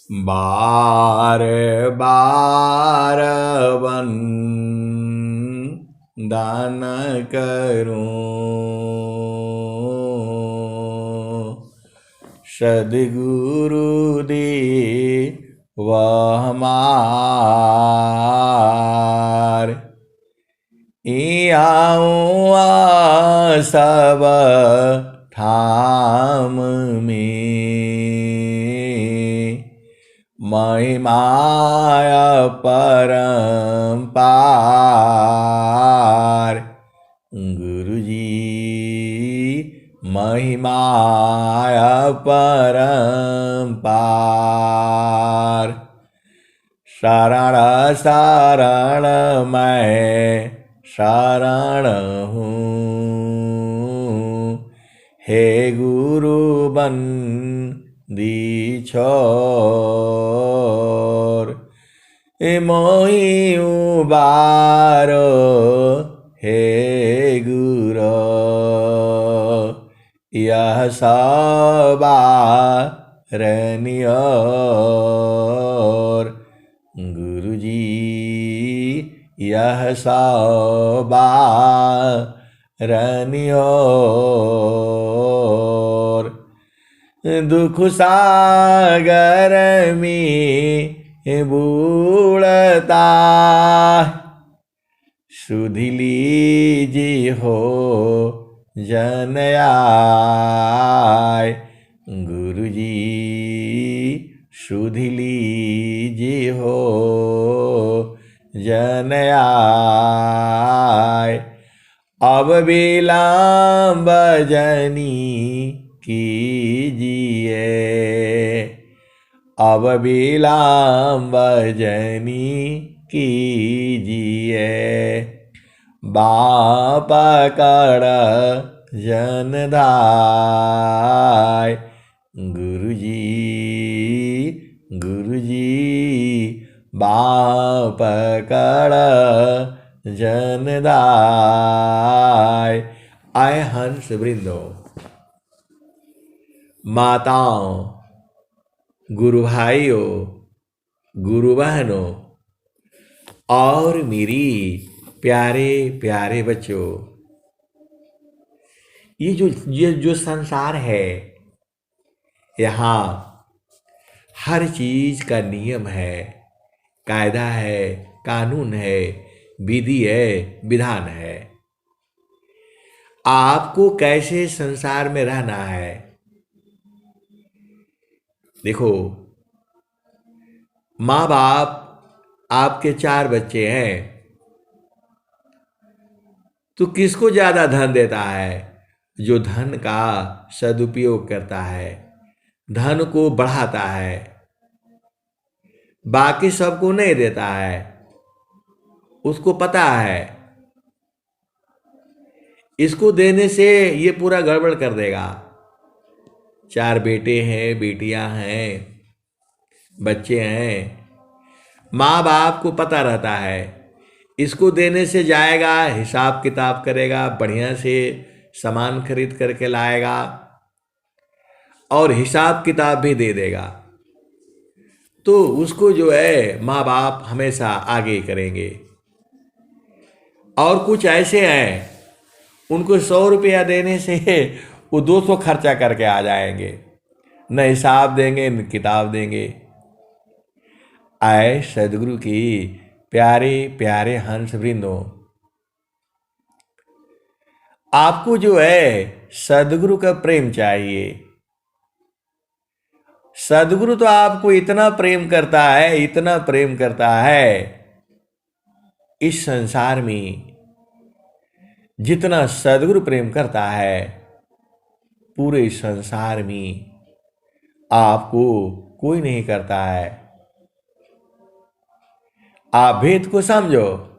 बार बार वंदन करूं सद्गुरु दे वह हमार आऊँ सब ठाम में महिमाया परंपार गुरुजी महिमाया परंपार शरण शरण मैं शरण हूँ हे गुरु बंदी छोर मोहि उबारो हे गुरु यह सवारनियोर गुरुजी यह सवारनियोर दुख सागर में बूढ़ता सुधि लीजी हो जन आय गुरुजी सुधि लीजी हो जन आय अब विलंब जनी कीजिए अब विलंब जनी कीजिए बाप कर जनदाय गुरुजी गुरुजी बाप कर जनदाय। आए हंस वृंदो, माताओं, गुरु भाइयों, गुरु बहनों और मेरी प्यारे प्यारे बच्चों, ये जो संसार है, यहाँ हर चीज का नियम है, कायदा है, कानून है, विधि है, विधान है। आपको कैसे संसार में रहना है। देखो, माँ बाप आपके 4 बच्चे हैं, तो किसको ज्यादा धन देता है? जो धन का सदुपयोग करता है, धन को बढ़ाता है, बाकी सबको नहीं देता है। उसको पता है इसको देने से ये पूरा गड़बड़ कर देगा। 4 बेटे हैं, बेटियां हैं, बच्चे हैं, माँ बाप को पता रहता है इसको देने से जाएगा, हिसाब किताब करेगा, बढ़िया से सामान खरीद करके लाएगा और हिसाब किताब भी दे देगा। तो उसको जो है माँ बाप हमेशा आगे करेंगे। और कुछ ऐसे हैं, उनको 100 रुपया देने से वो 200 खर्चा करके आ जाएंगे, न हिसाब देंगे न किताब देंगे। आए सदगुरु की प्यारे प्यारे हंस वृंदों, आपको जो है सदगुरु का प्रेम चाहिए। सदगुरु तो आपको इतना प्रेम करता है, इतना प्रेम करता है, इस संसार में जितना सदगुरु प्रेम करता है, पूरे संसार में आपको कोई नहीं करता है। आप भेद को समझो।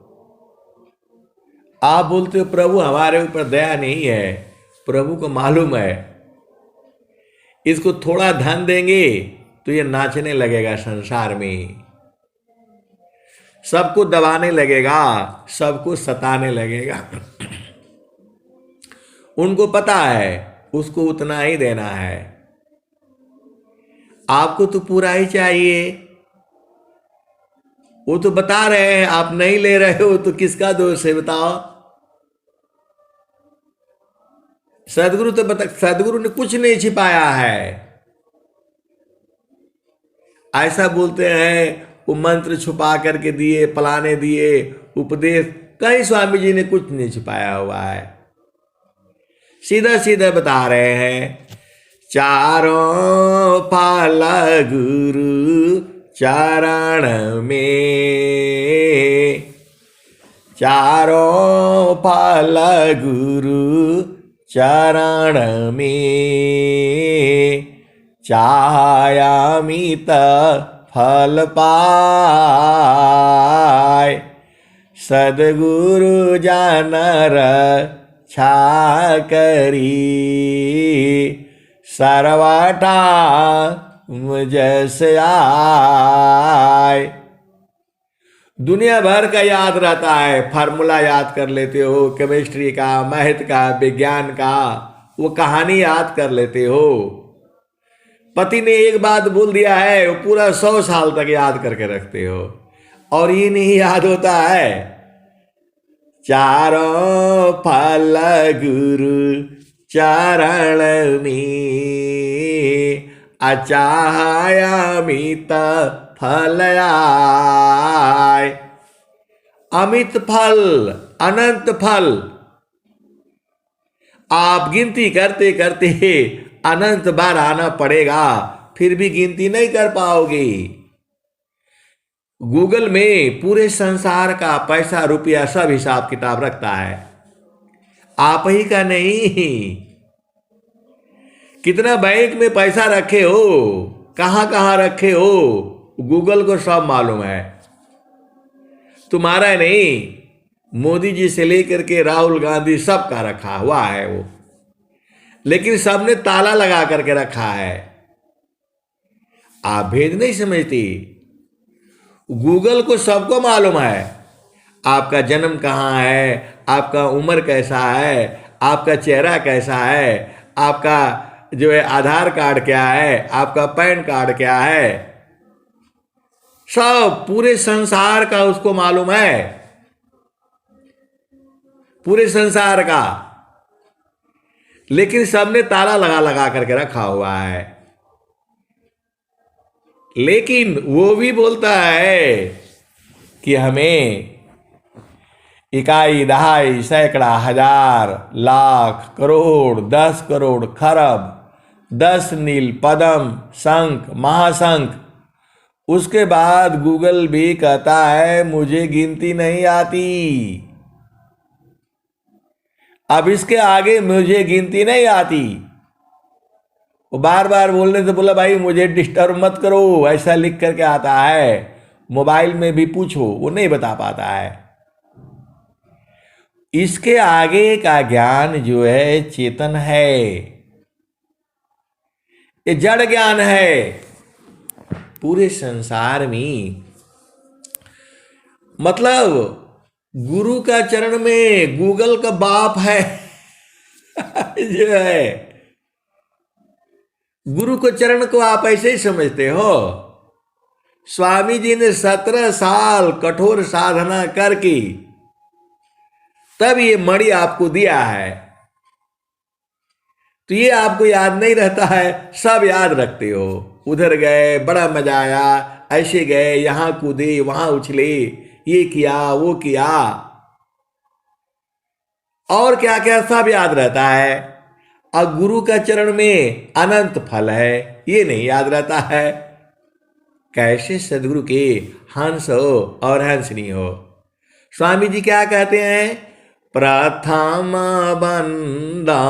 आप बोलते हो प्रभु हमारे ऊपर दया नहीं है, प्रभु को मालूम है इसको थोड़ा धन देंगे तो ये नाचने लगेगा संसार में, सबको दबाने लगेगा, सबको सताने लगेगा। उनको पता है उसको उतना ही देना है। आपको तो पूरा ही चाहिए। वो तो बता रहे हैं, आप नहीं ले रहे हो तो किसका दोष है बताओ। सदगुरु तो बता, सदगुरु ने कुछ नहीं छिपाया है। ऐसा बोलते हैं वो मंत्र छुपा करके दिए, फलाने दिए उपदेश, कहीं स्वामी जी ने कुछ नहीं छिपाया हुआ है, सीधा सीधा बता रहे हैं। चारों फल गुरु चरण में, चारों फल गुरु चरण में, चायामित फल पाय, सद्गुरु जानर छा करी, सर्वथा मुझसे आय। दुनिया भर का याद रहता है, फार्मूला याद कर लेते हो, केमिस्ट्री का, मैथ का, विज्ञान का, वो कहानी याद कर लेते हो। पति ने एक बात बोल दिया है, वो पूरा 100 साल तक याद करके रखते हो, और ये नहीं याद होता है। चारों फल गुरु चरण में, अचायामित फल आय। अमित फल, अनंत फल। आप गिनती करते करते अनंत बार आना पड़ेगा, फिर भी गिनती नहीं कर पाओगे। गूगल में पूरे संसार का पैसा रुपया सब हिसाब किताब रखता है, आप ही का नहीं। कितना बैंक में पैसा रखे हो, कहां कहां रखे हो, गूगल को सब मालूम है। तुम्हारा नहीं, मोदी जी से लेकर के राहुल गांधी सब का रखा हुआ है वो, लेकिन सबने ताला लगा करके रखा है। आप भेद नहीं समझती। गूगल को सबको मालूम है, आपका जन्म कहाँ है, आपका उम्र कैसा है, आपका चेहरा कैसा है, आपका जो है आधार कार्ड क्या है, आपका पैन कार्ड क्या है, सब पूरे संसार का उसको मालूम है, पूरे संसार का। लेकिन सबने ताला लगा लगा करके रखा हुआ है। लेकिन वो भी बोलता है कि हमें इकाई, दहाई, सैकड़ा, हजार, लाख, करोड़, 10 करोड़, खरब, 10 नील, पद्म, शंख, महाशंख। उसके बाद गूगल भी कहता है मुझे गिनती नहीं आती। अब इसके आगे मुझे गिनती नहीं आती, वो बार बार बोलने से बोला भाई मुझे डिस्टर्ब मत करो, ऐसा लिख करके आता है। मोबाइल में भी पूछो, वो नहीं बता पाता है। इसके आगे का ज्ञान जो है चेतन है, ये जड़ ज्ञान है। पूरे संसार में मतलब गुरु का चरण में गूगल का बाप है जो है। गुरु को चरण को आप ऐसे ही समझते हो। स्वामी जी ने 17 साल कठोर साधना करके तब ये मणि आपको दिया है, तो ये आपको याद नहीं रहता है, सब याद रखते हो। उधर गए, बड़ा मजा आया, ऐसे गए, यहां कूदे, वहां उछले, ये किया, वो किया, और क्या क्या सब याद रहता है। और गुरु का चरण में अनंत फल है, ये नहीं याद रहता है। कैसे सदगुरु के हंस हो और हंसनी हो। स्वामी जी क्या कहते हैं, प्रथम बंदा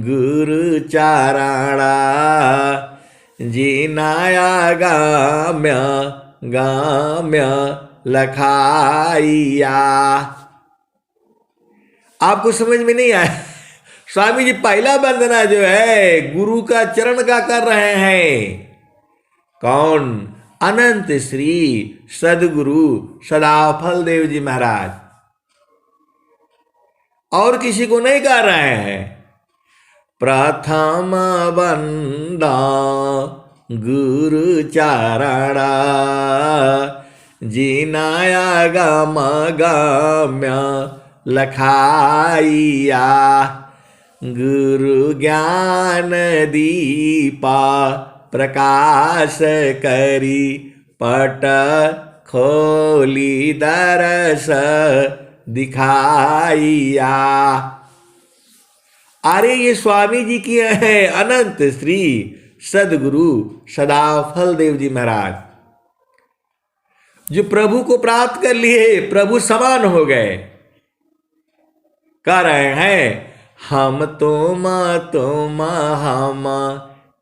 गुरु चारणा, जिनाया गाम्य गाम्य लखाइया। आपको समझ में नहीं आया। स्वामी जी पहला वंदना जो है गुरु का चरण का कर रहे हैं। कौन? अनंत श्री सदगुरु सदाफल देव जी महाराज, और किसी को नहीं कर रहे हैं। प्रथम बंदा गुरु चारणा जिनाया गम गम्य लखाइया गुरु ज्ञान दीपा प्रकाश करी पट खोली दरस दिखाइया। अरे ये स्वामी जी की है अनंत श्री सदगुरु सदा फलदेव जी महाराज, जो प्रभु को प्राप्त कर लिए, प्रभु समान हो गए। कह रहे हैं हम तुम हम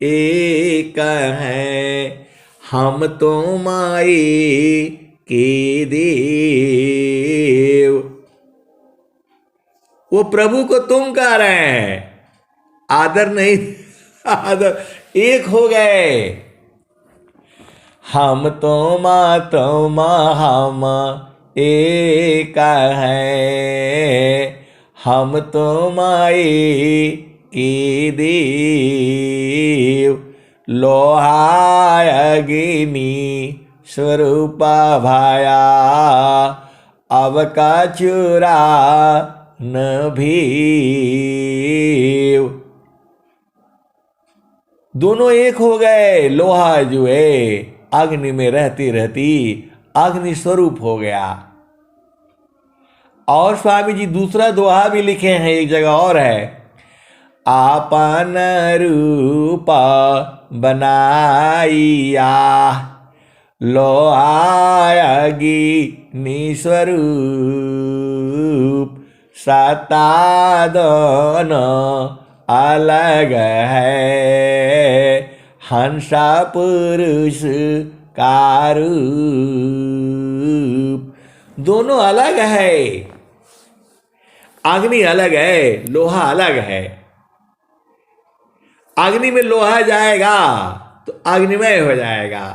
एक हैं, हम तुम एक देव। वो प्रभु को तुम कह रहे हैं, आदर नहीं, आदर एक हो गए। हम तुम हम एक हैं, हम तुम एक देव। लोहा अग्नि स्वरूप भाया, अब का चुरा न भीव। दोनों एक हो गए। लोहा जो है अग्नि में रहती रहती अग्नि स्वरूप हो गया। और स्वामी जी दूसरा दोहा भी लिखे हैं, एक जगह और है, आपन रूपा बनाइया लोहा अग्नि स्वरूप। सता दोनों अलग है, हंसा पुरुष का रूप। दोनों अलग है, अग्नि अलग है, लोहा अलग है। अग्नि में लोहा जाएगा तो अग्निमय हो जाएगा।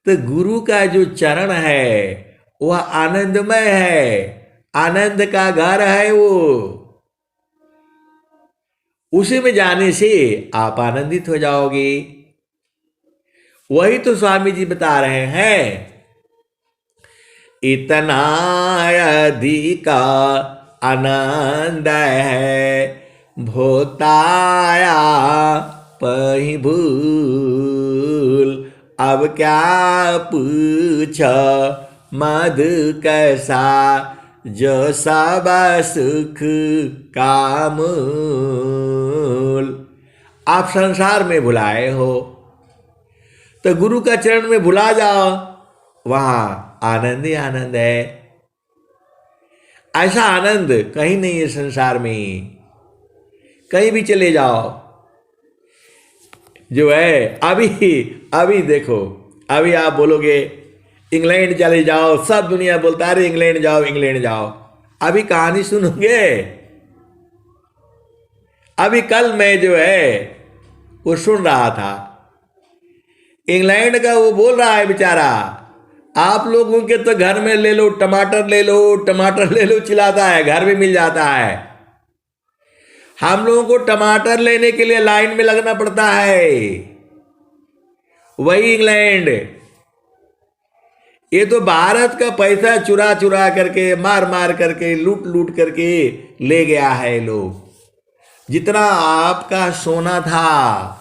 तो गुरु का जो चरण है वह आनंदमय है, आनंद का घर है वो। उसी में जाने से आप आनंदित हो जाओगे। वही तो स्वामी जी बता रहे हैं, इतना अधिक आनंद है भोताया पही भूल। अब क्या पूछ मधु कैसा, जो सब सुख का मूल। आप संसार में भुलाए हो तो गुरु का चरण में भुला जाओ, वहां आनंद ही आनंद है। ऐसा आनंद कहीं नहीं है संसार में। कहीं भी चले जाओ जो है, अभी देखो, अभी आप बोलोगे इंग्लैंड चले जाओ, सब दुनिया बोलता है अरे इंग्लैंड जाओ इंग्लैंड जाओ। अभी कहानी सुनोगे, अभी कल मैं जो है वो सुन रहा था, इंग्लैंड का वो बोल रहा है बेचारा, आप लोगों के तो घर में ले लो टमाटर, ले लो टमाटर, ले लो चिल्लाता है, घर में मिल जाता है। हम लोगों को टमाटर लेने के लिए लाइन में लगना पड़ता है। वही इंग्लैंड, ये तो भारत का पैसा चुरा चुरा करके, मार मार करके, लूट लूट करके ले गया है लोग। जितना आपका सोना था,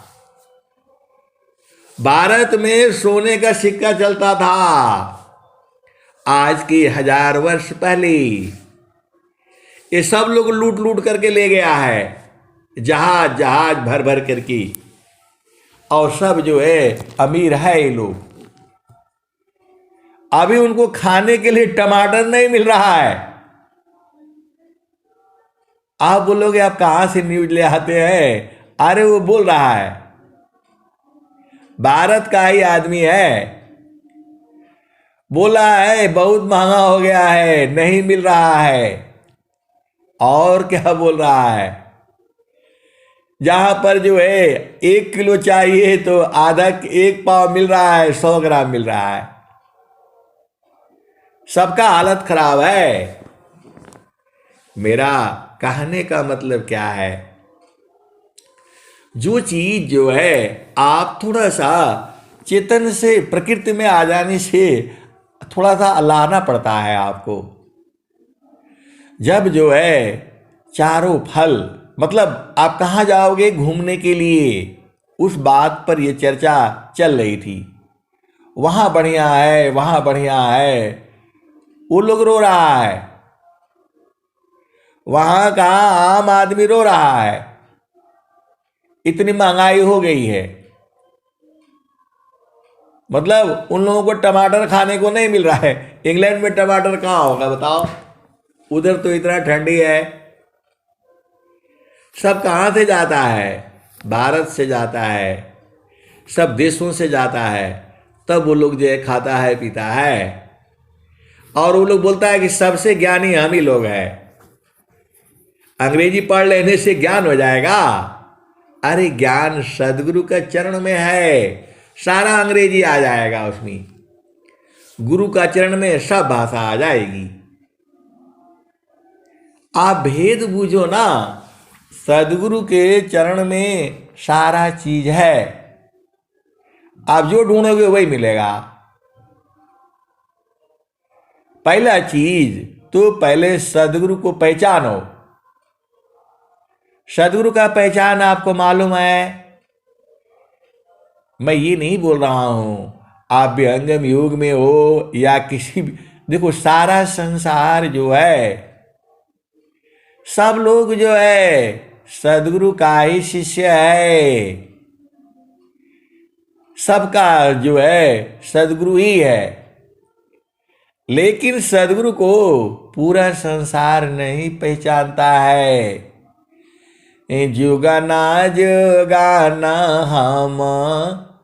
भारत में सोने का सिक्का चलता था आज की 1000 वर्ष पहले, ये सब लोग लूट लूट करके ले गया है, जहाज जहाज भर भर करके। और सब जो है अमीर है ये लोग। अभी उनको खाने के लिए टमाटर नहीं मिल रहा है। आप बोलोगे आप कहां से न्यूज ले आते हैं? अरे वो बोल रहा है, भारत का ही आदमी है, बोला है बहुत महंगा हो गया है, नहीं मिल रहा है। और क्या बोल रहा है, जहां पर जो है 1 किलो चाहिए तो आधा 1 पाव मिल रहा है, 100 ग्राम मिल रहा है। सबका हालत खराब है। मेरा कहने का मतलब क्या है, जो चीज जो है आप थोड़ा सा चेतन से प्रकृति में आ जाने से थोड़ा सा लाना पड़ता है आपको। जब जो है चारों फल, मतलब आप कहाँ जाओगे घूमने के लिए, उस बात पर यह चर्चा चल रही थी। वहां बढ़िया है, वहां बढ़िया है, वो लोग रो रहा है। वहां का आम आदमी रो रहा है, इतनी महंगाई हो गई है। मतलब उन लोगों को टमाटर खाने को नहीं मिल रहा है। इंग्लैंड में टमाटर कहाँ होगा बताओ, उधर तो इतना ठंडी है। सब कहाँ से जाता है, भारत से जाता है, सब देशों से जाता है, तब वो लोग जो है खाता है पीता है। और वो लोग बोलता है कि सबसे ज्ञानी हम ही लोग हैं, अंग्रेजी पढ़ लेने से ज्ञान हो जाएगा। अरे ज्ञान सदगुरु का चरण में है, सारा अंग्रेजी आ जाएगा उसमें। गुरु का चरण में सब भाषा आ जाएगी। आप भेद बूझो ना, सदगुरु के चरण में सारा चीज है। आप जो ढूंढोगे वही मिलेगा। पहला चीज तो पहले सदगुरु को पहचानो। सदगुरु का पहचान आपको मालूम है? मैं ये नहीं बोल रहा हूं आप विहंगम युग में हो या किसी भी, देखो सारा संसार जो है, सब लोग जो है सदगुरु का ही शिष्य है। सबका जो है सदगुरु ही है। लेकिन सदगुरु को पूरा संसार नहीं पहचानता है। जुगाना जुगाना हम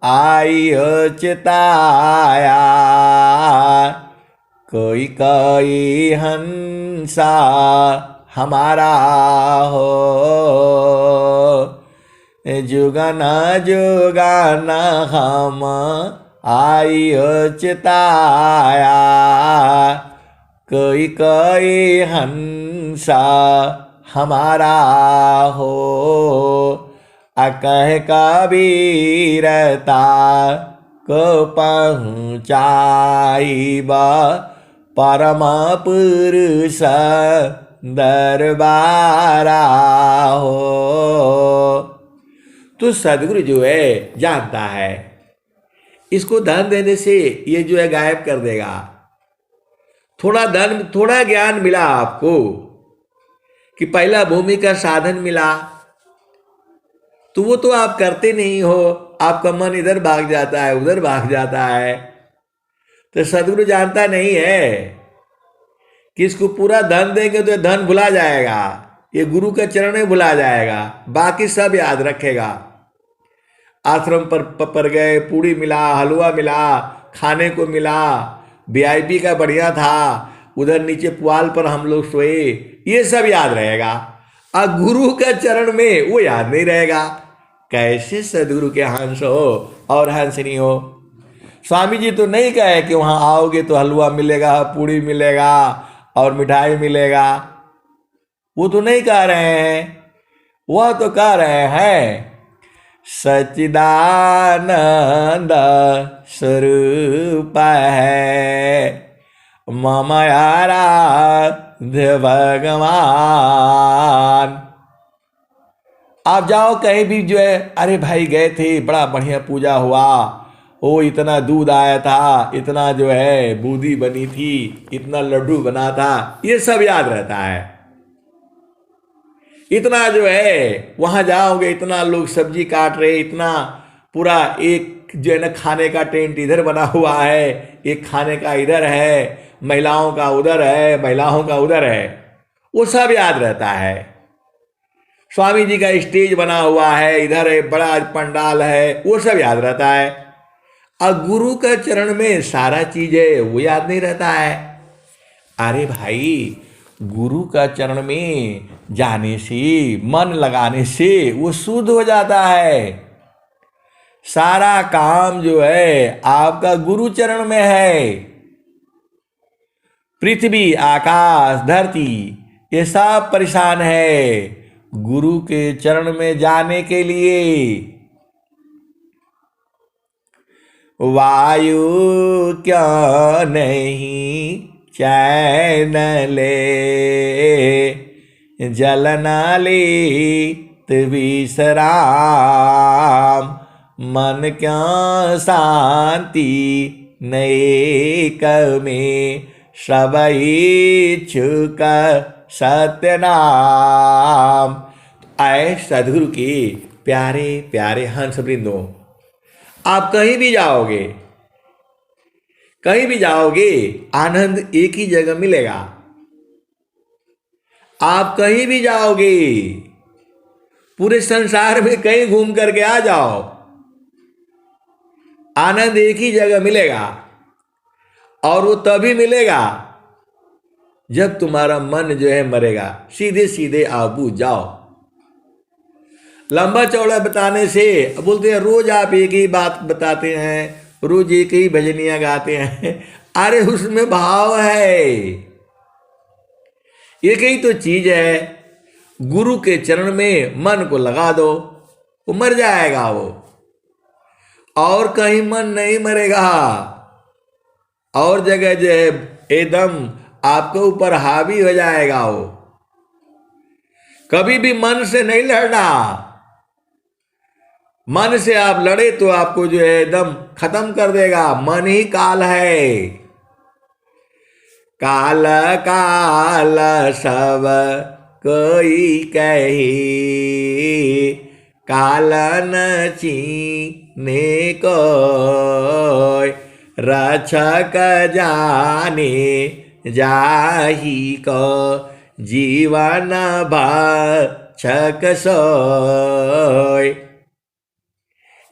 आई चिताया, कोई कोई हंसा हमारा हो। जुगाना जुगाना हम आई चिताया, कोई कोई हंसा हमारा हो। अकह कबीरता को पहुँचाइबा परम पुरुष दरबारा हो। तो सदगुरु जो है जानता है, इसको धन देने से ये जो है गायब कर देगा। थोड़ा धन, थोड़ा ज्ञान मिला आपको कि पहला भूमि का साधन मिला, तो वो तो आप करते नहीं हो, आपका मन इधर भाग जाता है उधर भाग जाता है। तो सदगुरु जानता नहीं है कि इसको पूरा धन देंगे तो धन भुला जाएगा, ये गुरु के चरण में भुला जाएगा, बाकी सब याद रखेगा। आश्रम पर गए, पूड़ी मिला, हलवा मिला, खाने को मिला, वीआईपी का बढ़िया था, उधर नीचे पुआल पर हम लोग सोए, ये सब याद रहेगा। अब गुरु के चरण में वो याद नहीं रहेगा। कैसे सदगुरु के हंस हो और हंसनी हो। स्वामी जी तो नहीं कहे कि वहां आओगे तो हलवा मिलेगा, पूड़ी मिलेगा और मिठाई मिलेगा, वो तो नहीं कह रहे हैं। वह तो कह रहे हैं सच्चिदानंद स्वरूप है मम आराध्य भगवान। आप जाओ कहीं भी जो है, अरे भाई गए थे, बड़ा बढ़िया पूजा हुआ, ओ इतना दूध आया था, इतना जो है बूंदी बनी थी, इतना लड्डू बना था, ये सब याद रहता है। इतना जो है वहां जाओगे, इतना लोग सब्जी काट रहे, इतना पूरा एक जो है ना खाने का टेंट इधर बना हुआ है, एक खाने का इधर है, महिलाओं का उधर है, महिलाओं का उधर है, वो सब याद रहता है। स्वामी जी का स्टेज बना हुआ है, इधर है बड़ा पंडाल है, वो सब याद रहता है। और गुरु का चरण में सारा चीज है, वो याद नहीं रहता है। अरे भाई गुरु का चरण में जाने से, मन लगाने से वो शुद्ध हो जाता है। सारा काम जो है आपका गुरु चरण में है। पृथ्वी, आकाश, धरती, ये सब परेशान है, गुरु के चरण में जाने के लिए वायु क्यों नहीं चैन ले, जल न लेत विश्राम, मन क्यों शांति नेक में, सब इच्छुक सत्यनाम। आए सदगुरु की प्यारे प्यारे हंस वृंदों, आप कहीं भी जाओगे, कहीं भी जाओगे आनंद एक ही जगह मिलेगा। आप कहीं भी जाओगे, पूरे संसार में कहीं घूम करके आ जाओ, आनंद एक ही जगह मिलेगा। और वो तभी मिलेगा जब तुम्हारा मन जो है मरेगा। सीधे सीधे आप बूझ जाओ। लंबा चौड़ा बताने से बोलते हैं रोज आप एक ही बात बताते हैं, रोज एक ही भजनियां गाते हैं। अरे उसमें भाव है, एक ही तो चीज है। गुरु के चरण में मन को लगा दो, वो मर जाएगा वो, और कहीं मन नहीं मरेगा। और जगह जो है एकदम आपके ऊपर हावी हो जाएगा वो। कभी भी मन से नहीं लड़ना। मन से आप लड़े तो आपको जो है एकदम खत्म कर देगा। मन ही काल है। काल काल सब कोई कहे, काल न चीने को, रक्षक जाने जाही को, जीवन भक्षक सोय।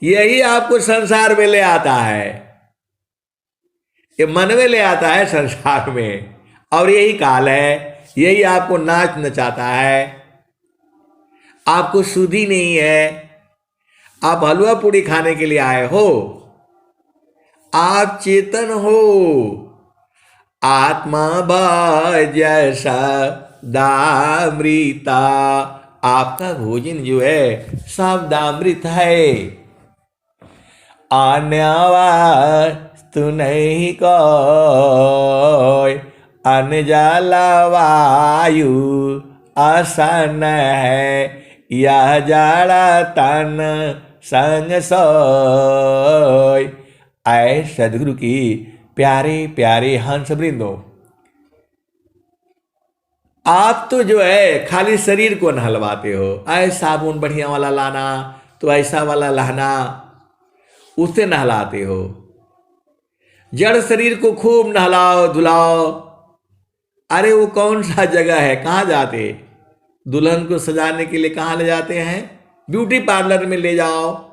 यही आपको संसार में ले आता है, ये मन में ले आता है संसार में। और यही काल है, यही आपको नाच नचाता है। आपको सुधि नहीं है, आप हलवा पूड़ी खाने के लिए आए हो। आप चेतन हो, आत्मा भज दामृता। आपका भोजन जो है सब दामृत है। अन्य वस्तु नहीं कोई, अन्न जल वायु आसन है, यह जड़ तन संग सोय। आए सदगुरु की प्यारे प्यारे हंस वृंदों, आप तो जो है खाली शरीर को नहलवाते हो। आए साबुन बढ़िया वाला लाना, तो ऐसा वाला लाना, उससे नहलाते हो। जड़ शरीर को खूब नहलाओ धुलाओ। अरे वो कौन सा जगह है, कहाँ जाते? दुल्हन को सजाने के लिए कहाँ ले जाते हैं? ब्यूटी पार्लर में ले जाओ।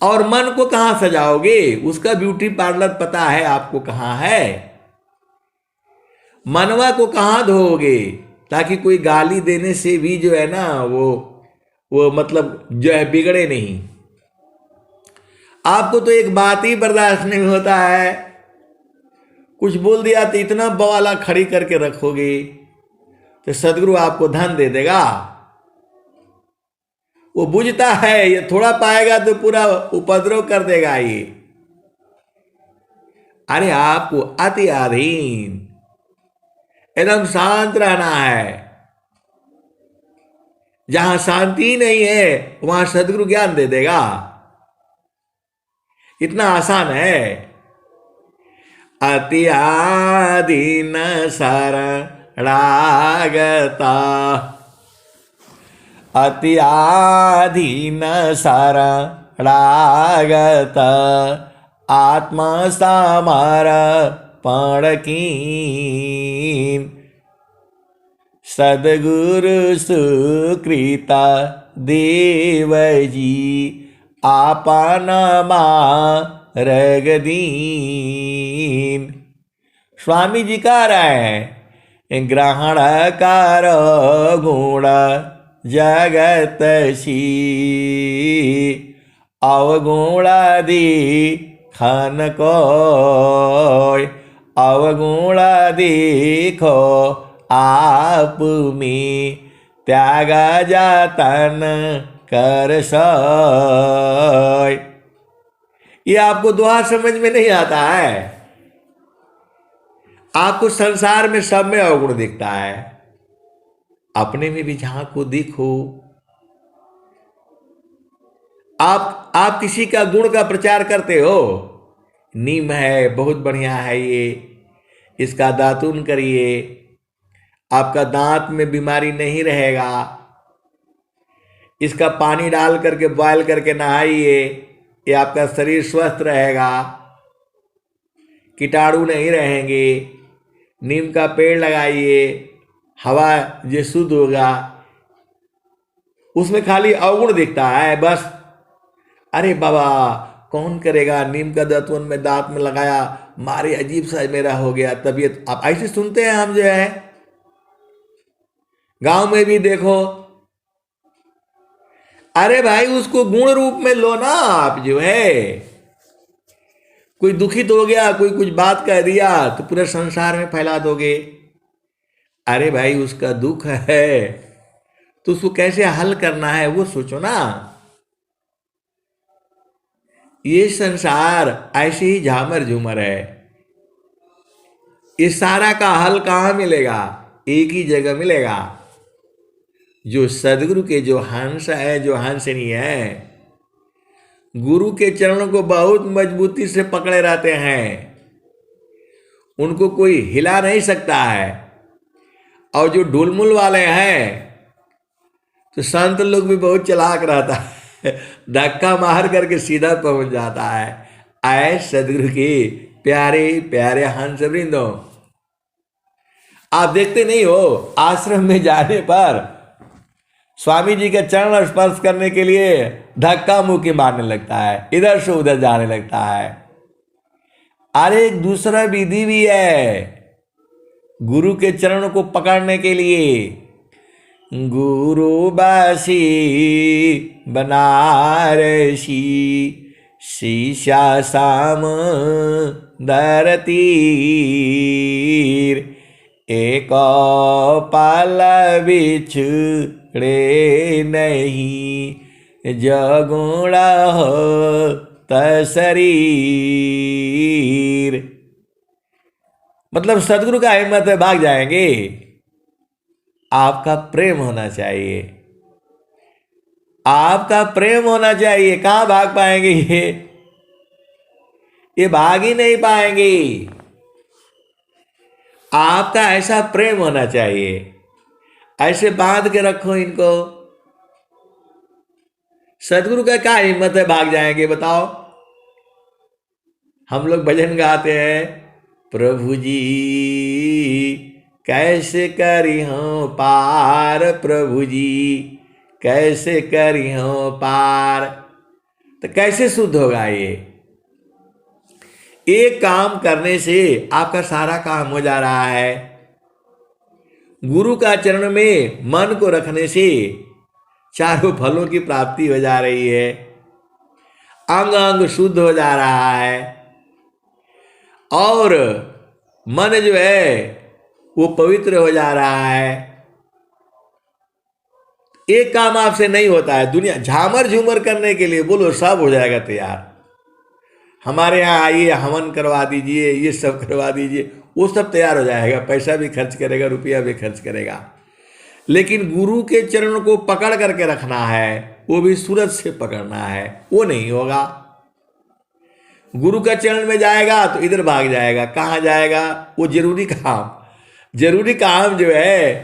और मन को कहाँ सजाओगे? उसका ब्यूटी पार्लर पता है आपको कहाँ है। मनवा को कहाँ धोओगे, ताकि कोई गाली देने से भी जो है ना वो मतलब जो है बिगड़े नहीं। आपको तो एक बात ही बर्दाश्त नहीं होता है, कुछ बोल दिया तो इतना बवाला खड़ी करके रखोगे, तो सदगुरु आपको धन दे देगा। वो बुझता है, ये थोड़ा पाएगा तो पूरा उपद्रव कर देगा ये। अरे आपको अति अधीन एकदम शांत रहना है। जहां शांति नहीं है वहां सदगुरु ज्ञान दे देगा। इतना आसान है। अति आधीन शरणागता, अति आधीन शरणागता, आत्मा समर्पण कीन, सदगुरु सुकृता देव जी, आपन मार्ग दीन। स्वामी जी कह रहे हैं, ग्रहण कर गुण जगत सी, अवगुण दिखन को, अवगुण देखो आप में, त्याग जतन कर सोय। ये आपको दोहा समझ में नहीं आता है। आपको संसार में सब में अवगुण दिखता है, अपने में भी झांको देखो। आप किसी का गुण का प्रचार करते हो, नीम है बहुत बढ़िया है ये, इसका दातुन करिए, आपका दांत में बीमारी नहीं रहेगा, इसका पानी डाल करके बॉयल करके नहाइए, ये आपका शरीर स्वस्थ रहेगा, कीटाणु नहीं रहेंगे। नीम का पेड़ लगाइए, हवा जो शुद्ध होगा। उसमें खाली अवगुण दिखता है बस। अरे बाबा कौन करेगा, नीम का दातुन में दांत में लगाया, मारे अजीब सा मेरा हो गया तबीयत। आप ऐसे सुनते हैं हम जो है, गांव में भी देखो। अरे भाई उसको गुण रूप में लो ना। आप जो है कोई दुखित हो गया, कोई कुछ बात कह दिया तो पूरे संसार में फैला दोगे। अरे भाई उसका दुख है तो उसको कैसे हल करना है वो सोचो ना। ये संसार ऐसे ही झामर झूमर है। इस सारा का हल कहाँ मिलेगा? एक ही जगह मिलेगा, जो सदगुरु के जो हंस है, जो हंसनी है, गुरु के चरणों को बहुत मजबूती से पकड़े रहते हैं, उनको कोई हिला नहीं सकता है। और जो ढुलमुल वाले हैं तो संत लोग भी बहुत चालाक रहता है, धक्का मार करके सीधा पहुंच जाता है। आए सदगुरु के प्यारे प्यारे हंस वृंदो, आप देखते नहीं हो आश्रम में जाने पर स्वामी जी के चरण स्पर्श करने के लिए धक्का मुक्की मारने लगता है, इधर से उधर जाने लगता है। अरे एक दूसरा विधि भी है गुरु के चरणों को पकड़ने के लिए। गुरु बासी बनारसी शीशा साम दरतीर, एक पाल बिछड़े नहीं जगुणा हो तशरीर। मतलब सदगुरु का हिम्मत है भाग जाएंगे। आपका प्रेम होना चाहिए, आपका प्रेम होना चाहिए। कहां भाग पाएंगे ये भाग ही नहीं पाएंगे। आपका ऐसा प्रेम होना चाहिए, ऐसे बांध के रखो इनको। सदगुरु का क्या हिम्मत है भाग जाएंगे बताओ। हम लोग भजन गाते हैं, प्रभु जी कैसे करी हो पार, प्रभु जी कैसे करी हो पार। तो कैसे शुद्ध होगा ये? एक काम करने से आपका सारा काम हो जा रहा है। गुरु का चरण में मन को रखने से चारों फलों की प्राप्ति हो जा रही है, अंग अंग शुद्ध हो जा रहा है, और मन जो है वो पवित्र हो जा रहा है। एक काम आपसे नहीं होता है, दुनिया झामर झूमर करने के लिए बोलो सब हो जाएगा तैयार। हमारे यहाँ आइए, हवन करवा दीजिए, ये सब करवा दीजिए, वो सब तैयार हो जाएगा। पैसा भी खर्च करेगा, रुपया भी खर्च करेगा। लेकिन गुरु के चरण को पकड़ करके रखना है, वो भी सूरज से पकड़ना है, वो नहीं होगा। गुरु का चरण में जाएगा तो इधर भाग जाएगा। कहाँ जाएगा? वो जरूरी काम जो है,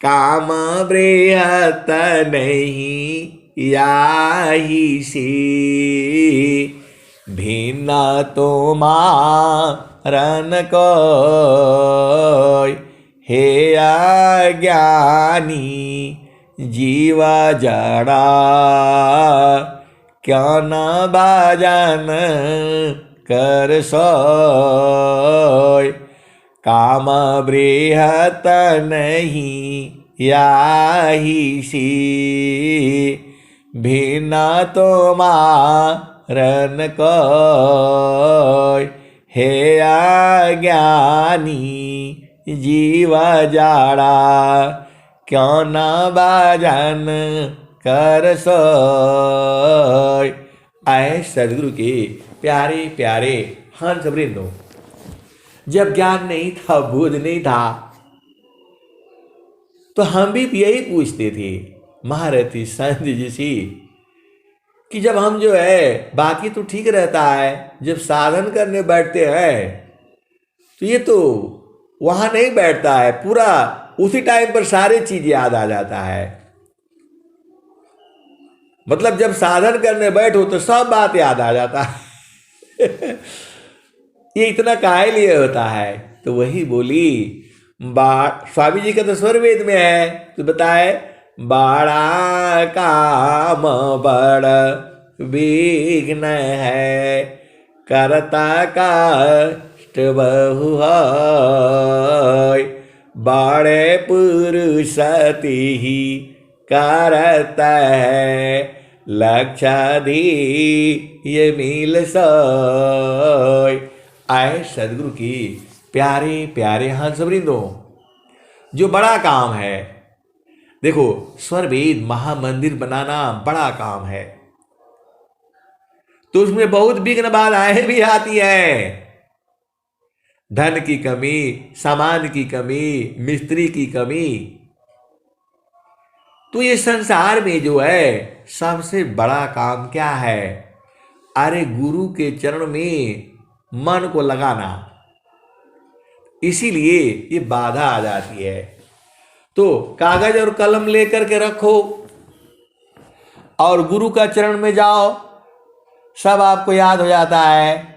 काम बृहत नहीं याही से, भिन्न तो मारन को हे अज्ञानी जीवा जड़ा, क्यों न भजन कर सोय। काम बृहत नहीं याही सी, भिन्न तो मारन कोय हे अज्ञानी जीव जाड़ा, क्यों ना बाजन कर सोय। आए सदगुरु के प्यारे प्यारे हंस वृंदो, जब ज्ञान नहीं था, बोध नहीं था, तो हम भी यही पूछते थे महारथी संत जी से कि जब हम जो है, बाकी तो ठीक रहता है, जब साधन करने बैठते हैं तो ये तो वहां नहीं बैठता है, पूरा उसी टाइम पर सारी चीज याद आ जाता है। मतलब जब साधन करने बैठो तो सब बात याद आ जाता है। ये इतना काहे लिए होता है? तो वही बोली, स्वामी जी का तो स्वर वेद में है, तो बताए, बड़ा काम बड़ विघ्न है, करता कष्ट बहु होय, बड़े पुरुष ही करता है, लक्षाधि ये मिल सोय। आए सदगुरु की प्यारे प्यारे हंस वृंदों, जो बड़ा काम है, देखो स्वर वेद महामंदिर बनाना बड़ा काम है, तो उसमें बहुत विघ्न बाधाएं भी आती हैं। धन की कमी, सामान की कमी, मिस्त्री की कमी। तो ये संसार में जो है सबसे बड़ा काम क्या है? अरे गुरु के चरण में मन को लगाना। इसीलिए ये बाधा आ जाती है। तो कागज और कलम लेकर के रखो और गुरु का चरण में जाओ, सब आपको याद हो जाता है।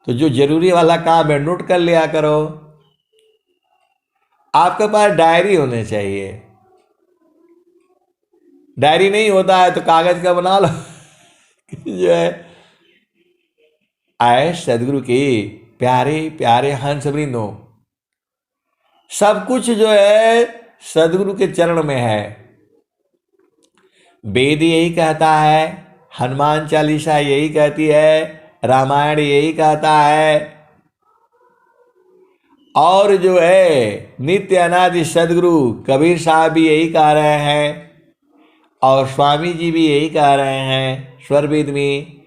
तो जो जरूरी वाला काम है नोट कर लिया करो। आपके पास डायरी होने चाहिए, डायरी नहीं होता है तो कागज का बना लो। जो है, आए सदगुरु के प्यारे प्यारे हंस वृंदों, सब कुछ जो है सदगुरु के चरण में है। वेद यही कहता है, हनुमान चालीसा यही कहती है, रामायण यही कहता है, और जो है नित्य अनादि सदगुरु कबीर साहब भी यही कह रहे हैं और स्वामी जी भी यही कह रहे हैं स्वर वेद में,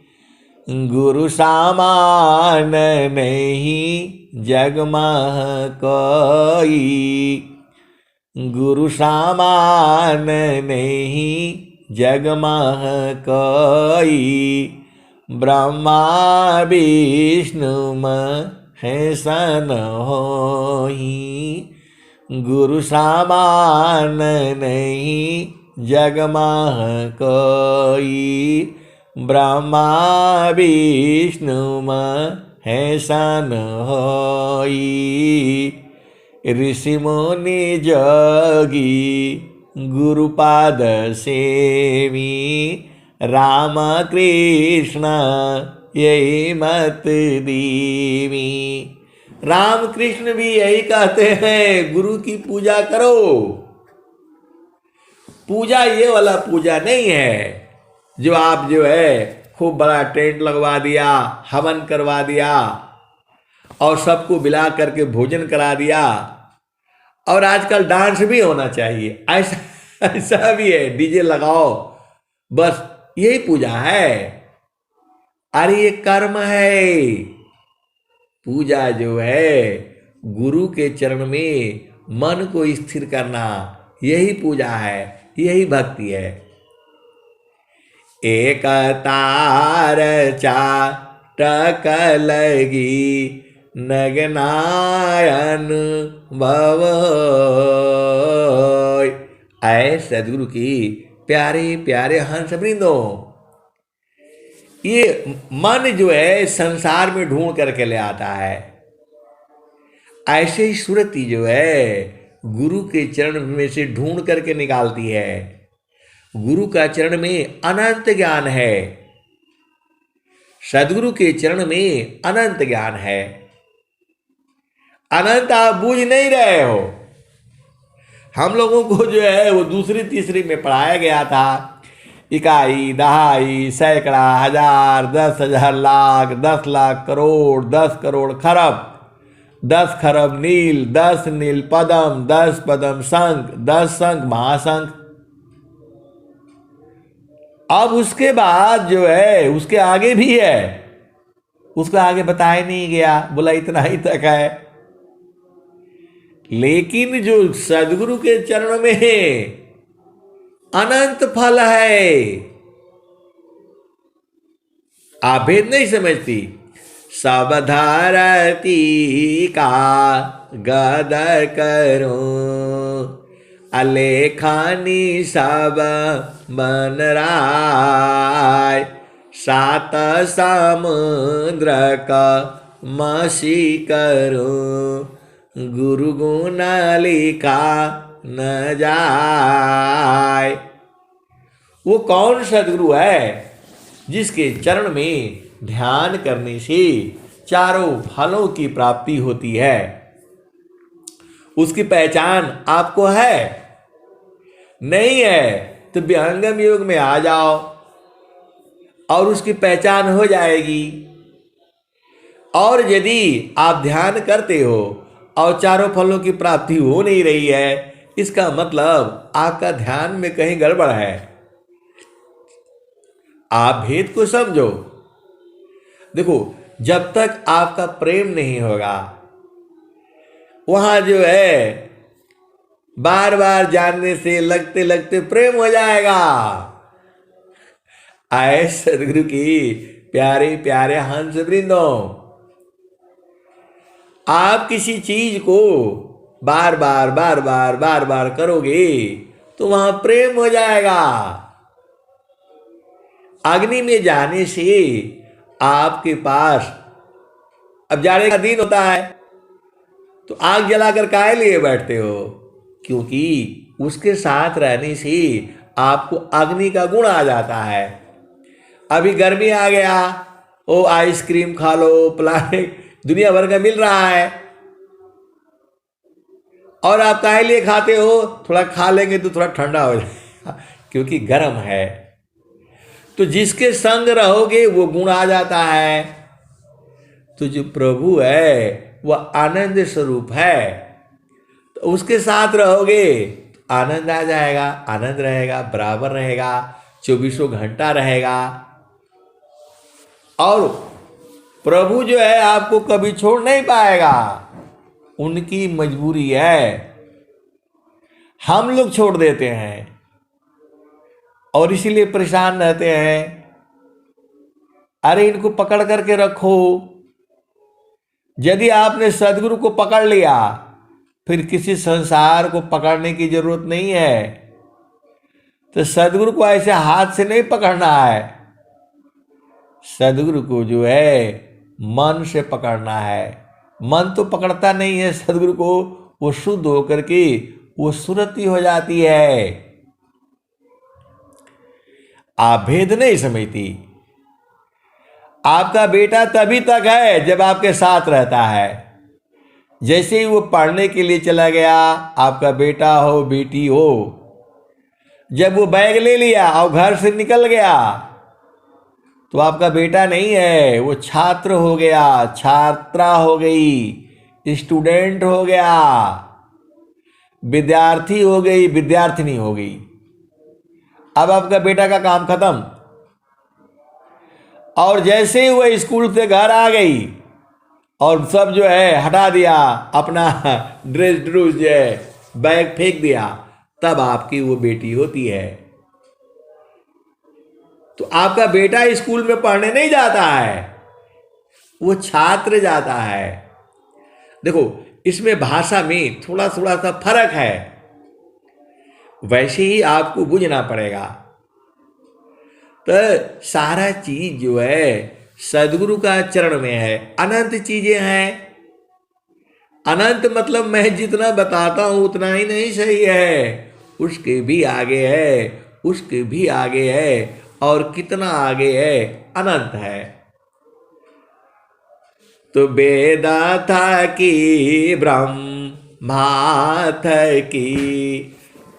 गुरु सामान नहीं जग मह कोई, गुरु सामान नहीं जग मह कोई, ब्रह्मा विष्णु महेशन होई, गुरु सामान नहीं जग मह कोई, ब्रह्मा विष्णु महेशन होई, ऋषि मुनि जोगी गुरुपाद सेवी, राम कृष्ण यही मत दीवी। राम कृष्ण भी यही कहते हैं, गुरु की पूजा करो। पूजा ये वाला पूजा नहीं है जो आप जो है खूब बड़ा टेंट लगवा दिया, हवन करवा दिया और सबको बिला करके भोजन करा दिया, और आजकल डांस भी होना चाहिए, ऐसा भी है, डीजे लगाओ, बस यही पूजा है। अरे ये कर्म है। पूजा जो है गुरु के चरण में मन को स्थिर करना, यही पूजा है, यही भक्ति है। एक तार चाटक लगी नगनायन भव। आए सदगुरु की प्यारे प्यारे हंस वृंदों, ये मन जो है संसार में ढूंढ करके ले आता है, ऐसे ही सुरति जो है गुरु के चरण में से ढूंढ करके निकालती है। गुरु का चरण में अनंत ज्ञान है, सदगुरु के चरण में अनंत ज्ञान है। अनंत आप बूझ नहीं रहे हो। हम लोगों को जो है वो दूसरी तीसरी में पढ़ाया गया था, इकाई, दहाई, सैकड़ा, हजार, 10,000, लाख, 10 लाख, करोड़, 10 करोड़, खरब, 10 खरब नील, 10 नील पदम, 10 पदम शंख, 10 शंख महाशंख। अब उसके बाद जो है उसके आगे भी है, उसको आगे बताया नहीं गया, बोला इतना ही तक है। लेकिन जो सदगुरु के चरण में है अनंत फल है। आप भेद नहीं समझती। सब धरती का गद करो, अलेखानी सब मन राय, 7 समुद्र का मसी करो, गुरु गुण लिखा न जाए। वो कौन सदगुरु है जिसके चरण में ध्यान करने से चारों फलों की प्राप्ति होती है? उसकी पहचान आपको है? नहीं है तो विहंगम योग में आ जाओ और उसकी पहचान हो जाएगी। और यदि आप ध्यान करते हो और चारों फलों की प्राप्ति हो नहीं रही है, इसका मतलब आपका ध्यान में कहीं गड़बड़ है। आप भेद को समझो। देखो, जब तक आपका प्रेम नहीं होगा, वहां जो है बार बार जानने से लगते लगते प्रेम हो जाएगा। आए सदगुरु की प्यारे प्यारे हंस वृंदों, आप किसी चीज को बार बार करोगे तो वहां प्रेम हो जाएगा। अग्नि में जाने से आपके पास, अब जाड़े का दिन होता है तो आग जलाकर काहे लिए बैठते हो? क्योंकि उसके साथ रहने से आपको अग्नि का गुण आ जाता है। अभी गर्मी आ गया, ओ आइसक्रीम खा लो, फलाने दुनिया भर का मिल रहा है, और आप काहे लिए खाते हो? थोड़ा खा लेंगे तो थोड़ा ठंडा हो जाएगा, क्योंकि गर्म है। तो जिसके संग रहोगे वो गुण आ जाता है। तो जो प्रभु है वह आनंद स्वरूप है, तो उसके साथ रहोगे तो आनंद आ जाएगा, आनंद रहेगा, बराबर रहेगा, 24 घंटा रहेगा। और प्रभु जो है आपको कभी छोड़ नहीं पाएगा, उनकी मजबूरी है। हम लोग छोड़ देते हैं और इसीलिए परेशान रहते हैं। अरे इनको पकड़ करके रखो। यदि आपने सदगुरु को पकड़ लिया, फिर किसी संसार को पकड़ने की जरूरत नहीं है। तो सदगुरु को ऐसे हाथ से नहीं पकड़ना है, सदगुरु को जो है मन से पकड़ना है। मन तो पकड़ता नहीं है सदगुरु को, वो शुद्ध होकर के वो सुरति हो जाती है। आप भेद नहीं समझती। आपका बेटा तभी तक है जब आपके साथ रहता है। जैसे ही वो पढ़ने के लिए चला गया, आपका बेटा हो बेटी हो, जब वो बैग ले लिया और घर से निकल गया तो आपका बेटा नहीं है, वो छात्र हो गया, छात्रा हो गई, स्टूडेंट हो गया, विद्यार्थी हो गई, विद्यार्थिनी हो गई। अब आपका बेटा का काम खत्म। और जैसे ही वह स्कूल से घर आ गई और सब जो है हटा दिया, अपना ड्रेस ड्रूस जो है बैग फेंक दिया, तब आपकी वो बेटी होती है। तो आपका बेटा स्कूल में पढ़ने नहीं जाता है, वो छात्र जाता है। देखो, इसमें भाषा में थोड़ा थोड़ा सा फर्क है, वैसे ही आपको बुझना पड़ेगा। तो सारा चीज जो है सदगुरु का चरण में है। अनंत चीजें हैं। अनंत मतलब मैं जितना बताता हूं उतना ही नहीं सही है, उसके भी आगे है, उसके भी आगे है, और कितना आगे है, अनंत है। तो वेदा था कि ब्रह्मा थकी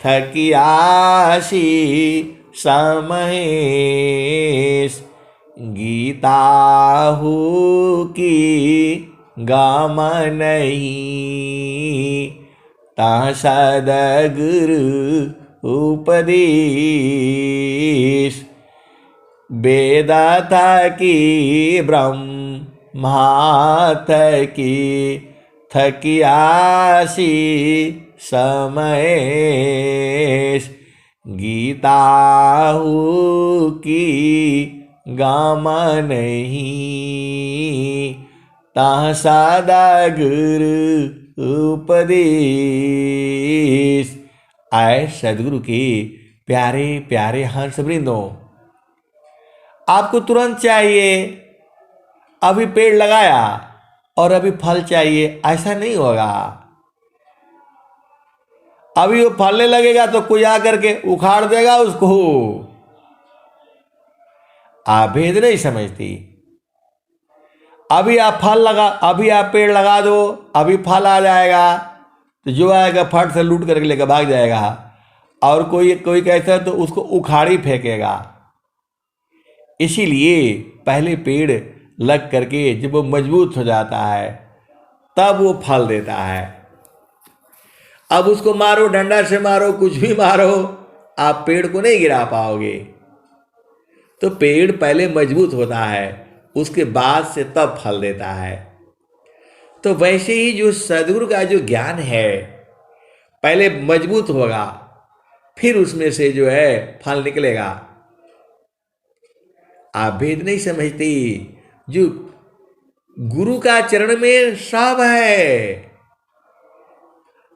थकियासी समहेश, गीता हु की गाम नहीं, ता सदगुरु उपदेश। वेदाता की ब्रह्माथ की थकियासी समय, गीता की गाम नहीं, ता सादा गुरु उपदेश। आए सदगुरु के प्यारे प्यारे हंस वृंदों, आपको तुरंत चाहिए, अभी पेड़ लगाया और अभी फल चाहिए, ऐसा नहीं होगा। अभी वो फलने लगेगा तो कोई आकर के उखाड़ देगा उसको। आप भेद नहीं समझती। अभी आप अभी आप पेड़ लगा दो, अभी फल आ जाएगा, तो जो आएगा फट से लूट करके लेकर भाग जाएगा। और कोई कहता है तो उसको उखाड़ी फेंकेगा। इसीलिए पहले पेड़ लग करके जब वो मजबूत हो जाता है तब वो फल देता है। अब उसको मारो, डंडा से मारो, कुछ भी मारो, आप पेड़ को नहीं गिरा पाओगे। तो पेड़ पहले मजबूत होता है, उसके बाद से तब फल देता है। तो वैसे ही जो सदगुरु का जो ज्ञान है, पहले मजबूत होगा, फिर उसमें से जो है फल निकलेगा। आप भेद नहीं समझती। जो गुरु का चरण में सब है,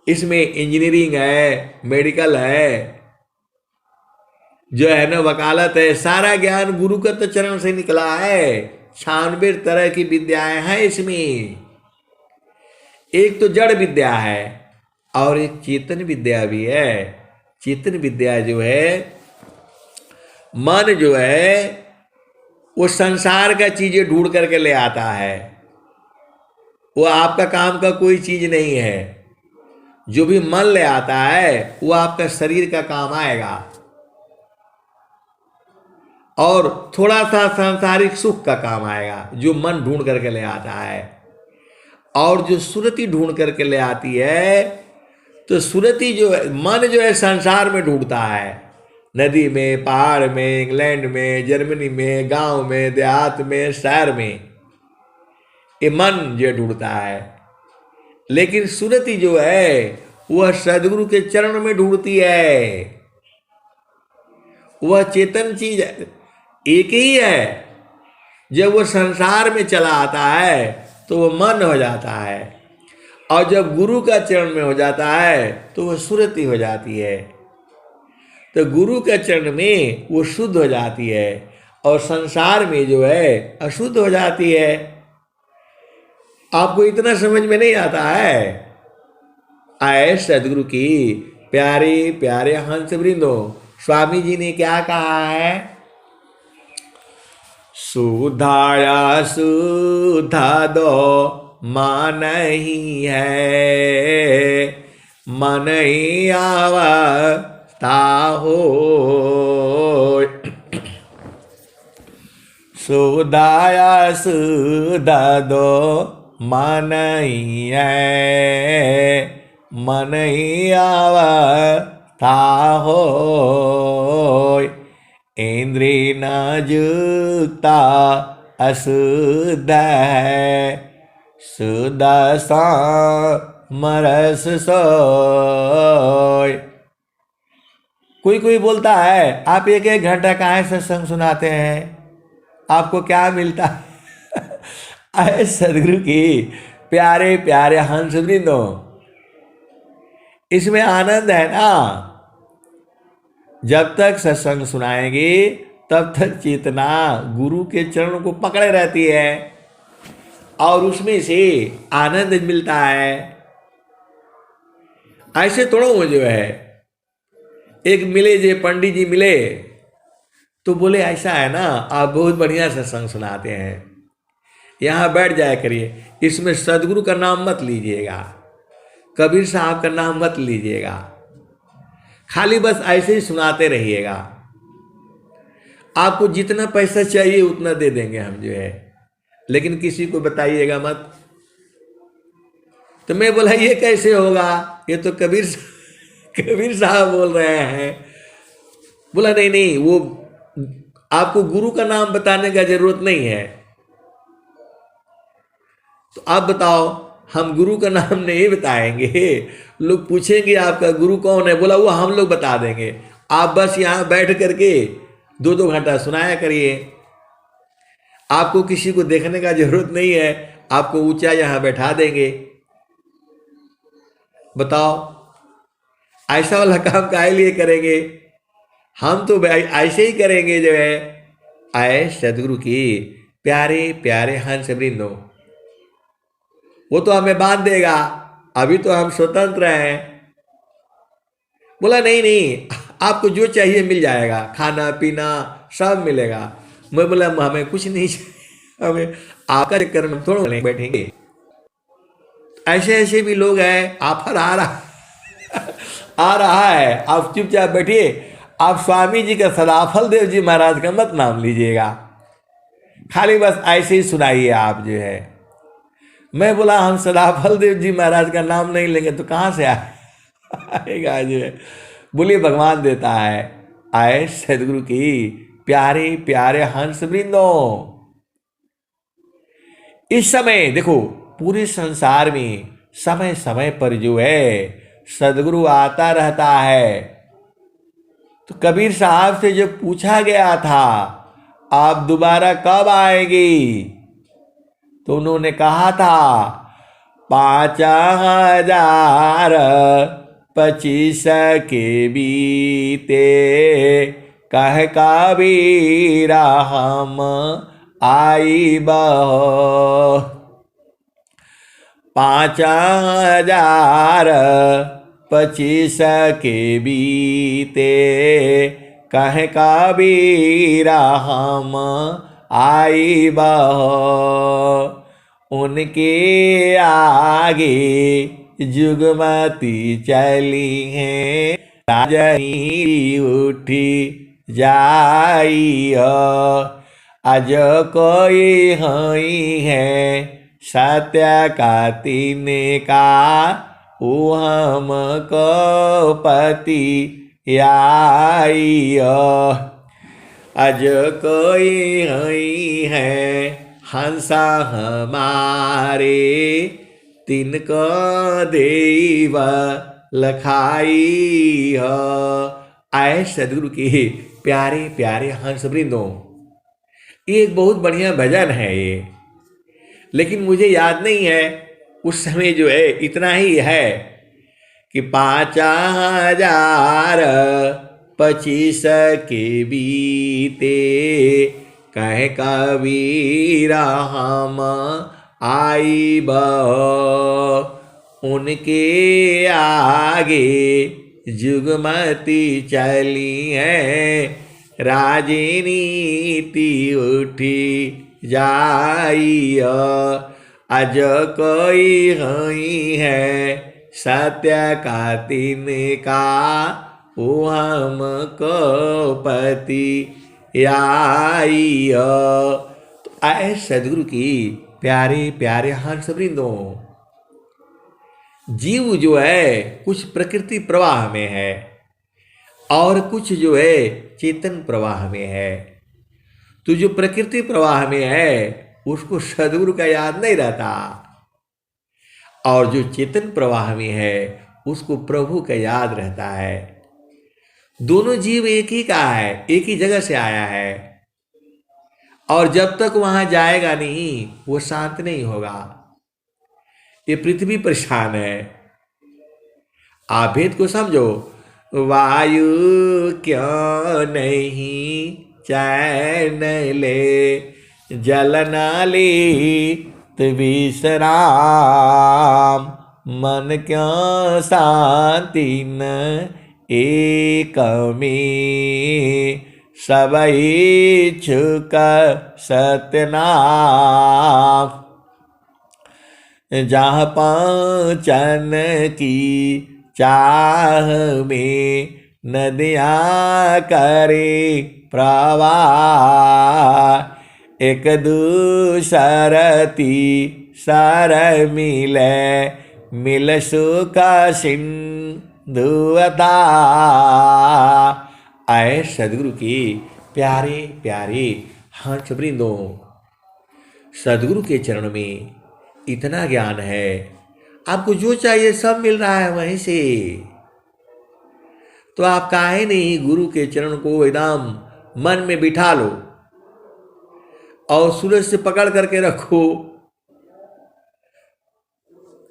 इसमें इंजीनियरिंग है, मेडिकल है, जो है ना वकालत है, सारा ज्ञान गुरु का तो चरण से निकला है। 96 तरह की विद्याएं हैं इसमें। एक तो जड़ विद्या है और एक चेतन विद्या भी है। चेतन विद्या जो है, मन जो है वो संसार का चीजें ढूंढ करके ले आता है, वो आपका काम का कोई चीज नहीं है। जो भी मन ले आता है वो आपका शरीर का काम आएगा और थोड़ा सा सांसारिक सुख का काम आएगा, जो मन ढूंढ करके ले आता है। और जो सुरति ढूंढ करके ले आती है, तो सुरति जो है, मन जो है संसार में ढूंढता है, नदी में, पहाड़ में, इंग्लैंड में, जर्मनी में, गांव में, देहात में, शहर में, ये मन जो ढूंढता है। लेकिन सुरति जो है वह सदगुरु के चरण में ढूंढती है। वह चेतन चीज एक ही है। जब वो संसार में चला आता है तो वो मन हो जाता है, और जब गुरु का चरण में हो जाता है तो वह सुरति हो जाती है। तो गुरु के चरण में वो शुद्ध हो जाती है और संसार में जो है अशुद्ध हो जाती है। आपको इतना समझ में नहीं आता है? आए सदगुरु की प्यारे प्यारे हंस वृंदो, स्वामी जी ने क्या कहा है? सुधाया सुधा दो मान ही है, मन ही आवता हो। सुधाया सुधा दो मन ही है, मन ही आवता हो। इंद्रिय न जुक्ता अशुद्ध है, शुद्ध समरस सोय। कोई बोलता है आप 1-1 घंटा काहे सत्संग सुनाते हैं, आपको क्या मिलता है? आए सदगुरु की प्यारे प्यारे हंस वृंदो, इसमें आनंद है ना। जब तक सत्संग सुनाएंगे तब तक चेतना गुरु के चरणों को पकड़े रहती है और उसमें से आनंद मिलता है। ऐसे थोड़ा वो जो है, एक मिले जे पंडित जी मिले तो बोले ऐसा है ना, आप बहुत बढ़िया सत्संग सुनाते हैं, यहाँ बैठ जाया करिए। इसमें सदगुरु का नाम मत लीजिएगा, कबीर साहब का नाम मत लीजिएगा, खाली बस ऐसे ही सुनाते रहिएगा। आपको जितना पैसा चाहिए उतना दे देंगे हम जो है, लेकिन किसी को बताइएगा मत। तो मैं बोला ये कैसे होगा, ये तो कबीर साहब बोल रहे हैं। बोला नहीं नहीं, वो आपको गुरु का नाम बताने का जरूरत नहीं है। तो आप बताओ, हम गुरु का नाम नहीं बताएंगे, लोग पूछेंगे आपका गुरु कौन है, बोला वो हम लोग बता देंगे, आप बस यहाँ बैठ करके 2-2 घंटा सुनाया करिए, आपको किसी को देखने का जरूरत नहीं है, आपको ऊंचा यहाँ बैठा देंगे। बताओ ऐसा वाला काम काहे लिए करेंगे, हम तो ऐसे ही करेंगे जो है आए सदगुरु की प्यारे प्यारे हंस वृंदो, वो तो हमें बांध देगा, अभी तो हम स्वतंत्र हैं। बोला नहीं नहीं, आपको जो चाहिए मिल जाएगा, खाना पीना सब मिलेगा। मैं बोला हमें कुछ नहीं चाहिए, हमें आपका चक्कर में थोड़ा बैठेंगे। ऐसे ऐसे भी लोग हैं, ऑफर आ रहा है, आप चुपचाप बैठिए, आप स्वामी जी का सदाफल देव जी महाराज का मत नाम लीजिएगा, खाली बस ऐसे ही सुनाइए आप जो है। मैं बोला हम सदाफल देव जी महाराज का नाम नहीं लेंगे तो कहाँ से आएगा जो है। बोलिए भगवान देता है। आए सदगुरु की प्यारे प्यारे हंस वृंदो, इस समय देखो पूरे संसार में समय समय पर जो है सदगुरु आता रहता है। तो कबीर साहब से जब पूछा गया था आप दोबारा कब आएंगी, तो उन्होंने कहा था 5025 के बीते कह कबीरा हम आई बहो। 5025 के बीते कह कबीरा हम आई बहो। उनके आगे जुगमती चली हैं, राजनी उठी जाई अज कोई हई है सत्य का तीने का वो हमको पति आई अज कोई हई है हंसा हमारे तिनको देव लखाई हो। आए सदगुरु के प्यारे प्यारे हंस वृंदों, ये एक बहुत बढ़िया भजन है ये, लेकिन मुझे याद नहीं है उस समय जो है इतना ही है कि 5025 के बीते कह कबीरा हम आई बहो। उनके आगे जुगमती चली है, राजनीति उठी जाई अज कोई हई है सत्य का तिनका वो हमको पति आई। तो आए सदगुरु की प्यारे प्यारे हंस वृंदों, जीव जो है कुछ प्रकृति प्रवाह में है और कुछ जो है चेतन प्रवाह में है। तो जो प्रकृति प्रवाह में है उसको सदगुरु का याद नहीं रहता, और जो चेतन प्रवाह में है उसको प्रभु का याद रहता है। दोनों जीव एक ही का है, एक ही जगह से आया है, और जब तक वहां जाएगा नहीं वो शांत नहीं होगा। ये पृथ्वी परेशान है। आप भेद को समझो, वायु क्यों नहीं चैन ले, जल न ले तो विश्राम, मन क्यों शांति न एक में, सब इच्छुक सत्यनाम, जहाँ पाँचन की चाह में नदियाँ करे प्रवाह, एक दूसरती सर मिले मिल सुख सिंधुवता। आए सदगुरु की प्यारे प्यारे हंस वृंदों, सदगुरु के चरण में इतना ज्ञान है, आपको जो चाहिए सब मिल रहा है वहीं से। तो आप काहे नहीं गुरु के चरण को एकदम मन में बिठा लो और सूरज से पकड़ करके रखो।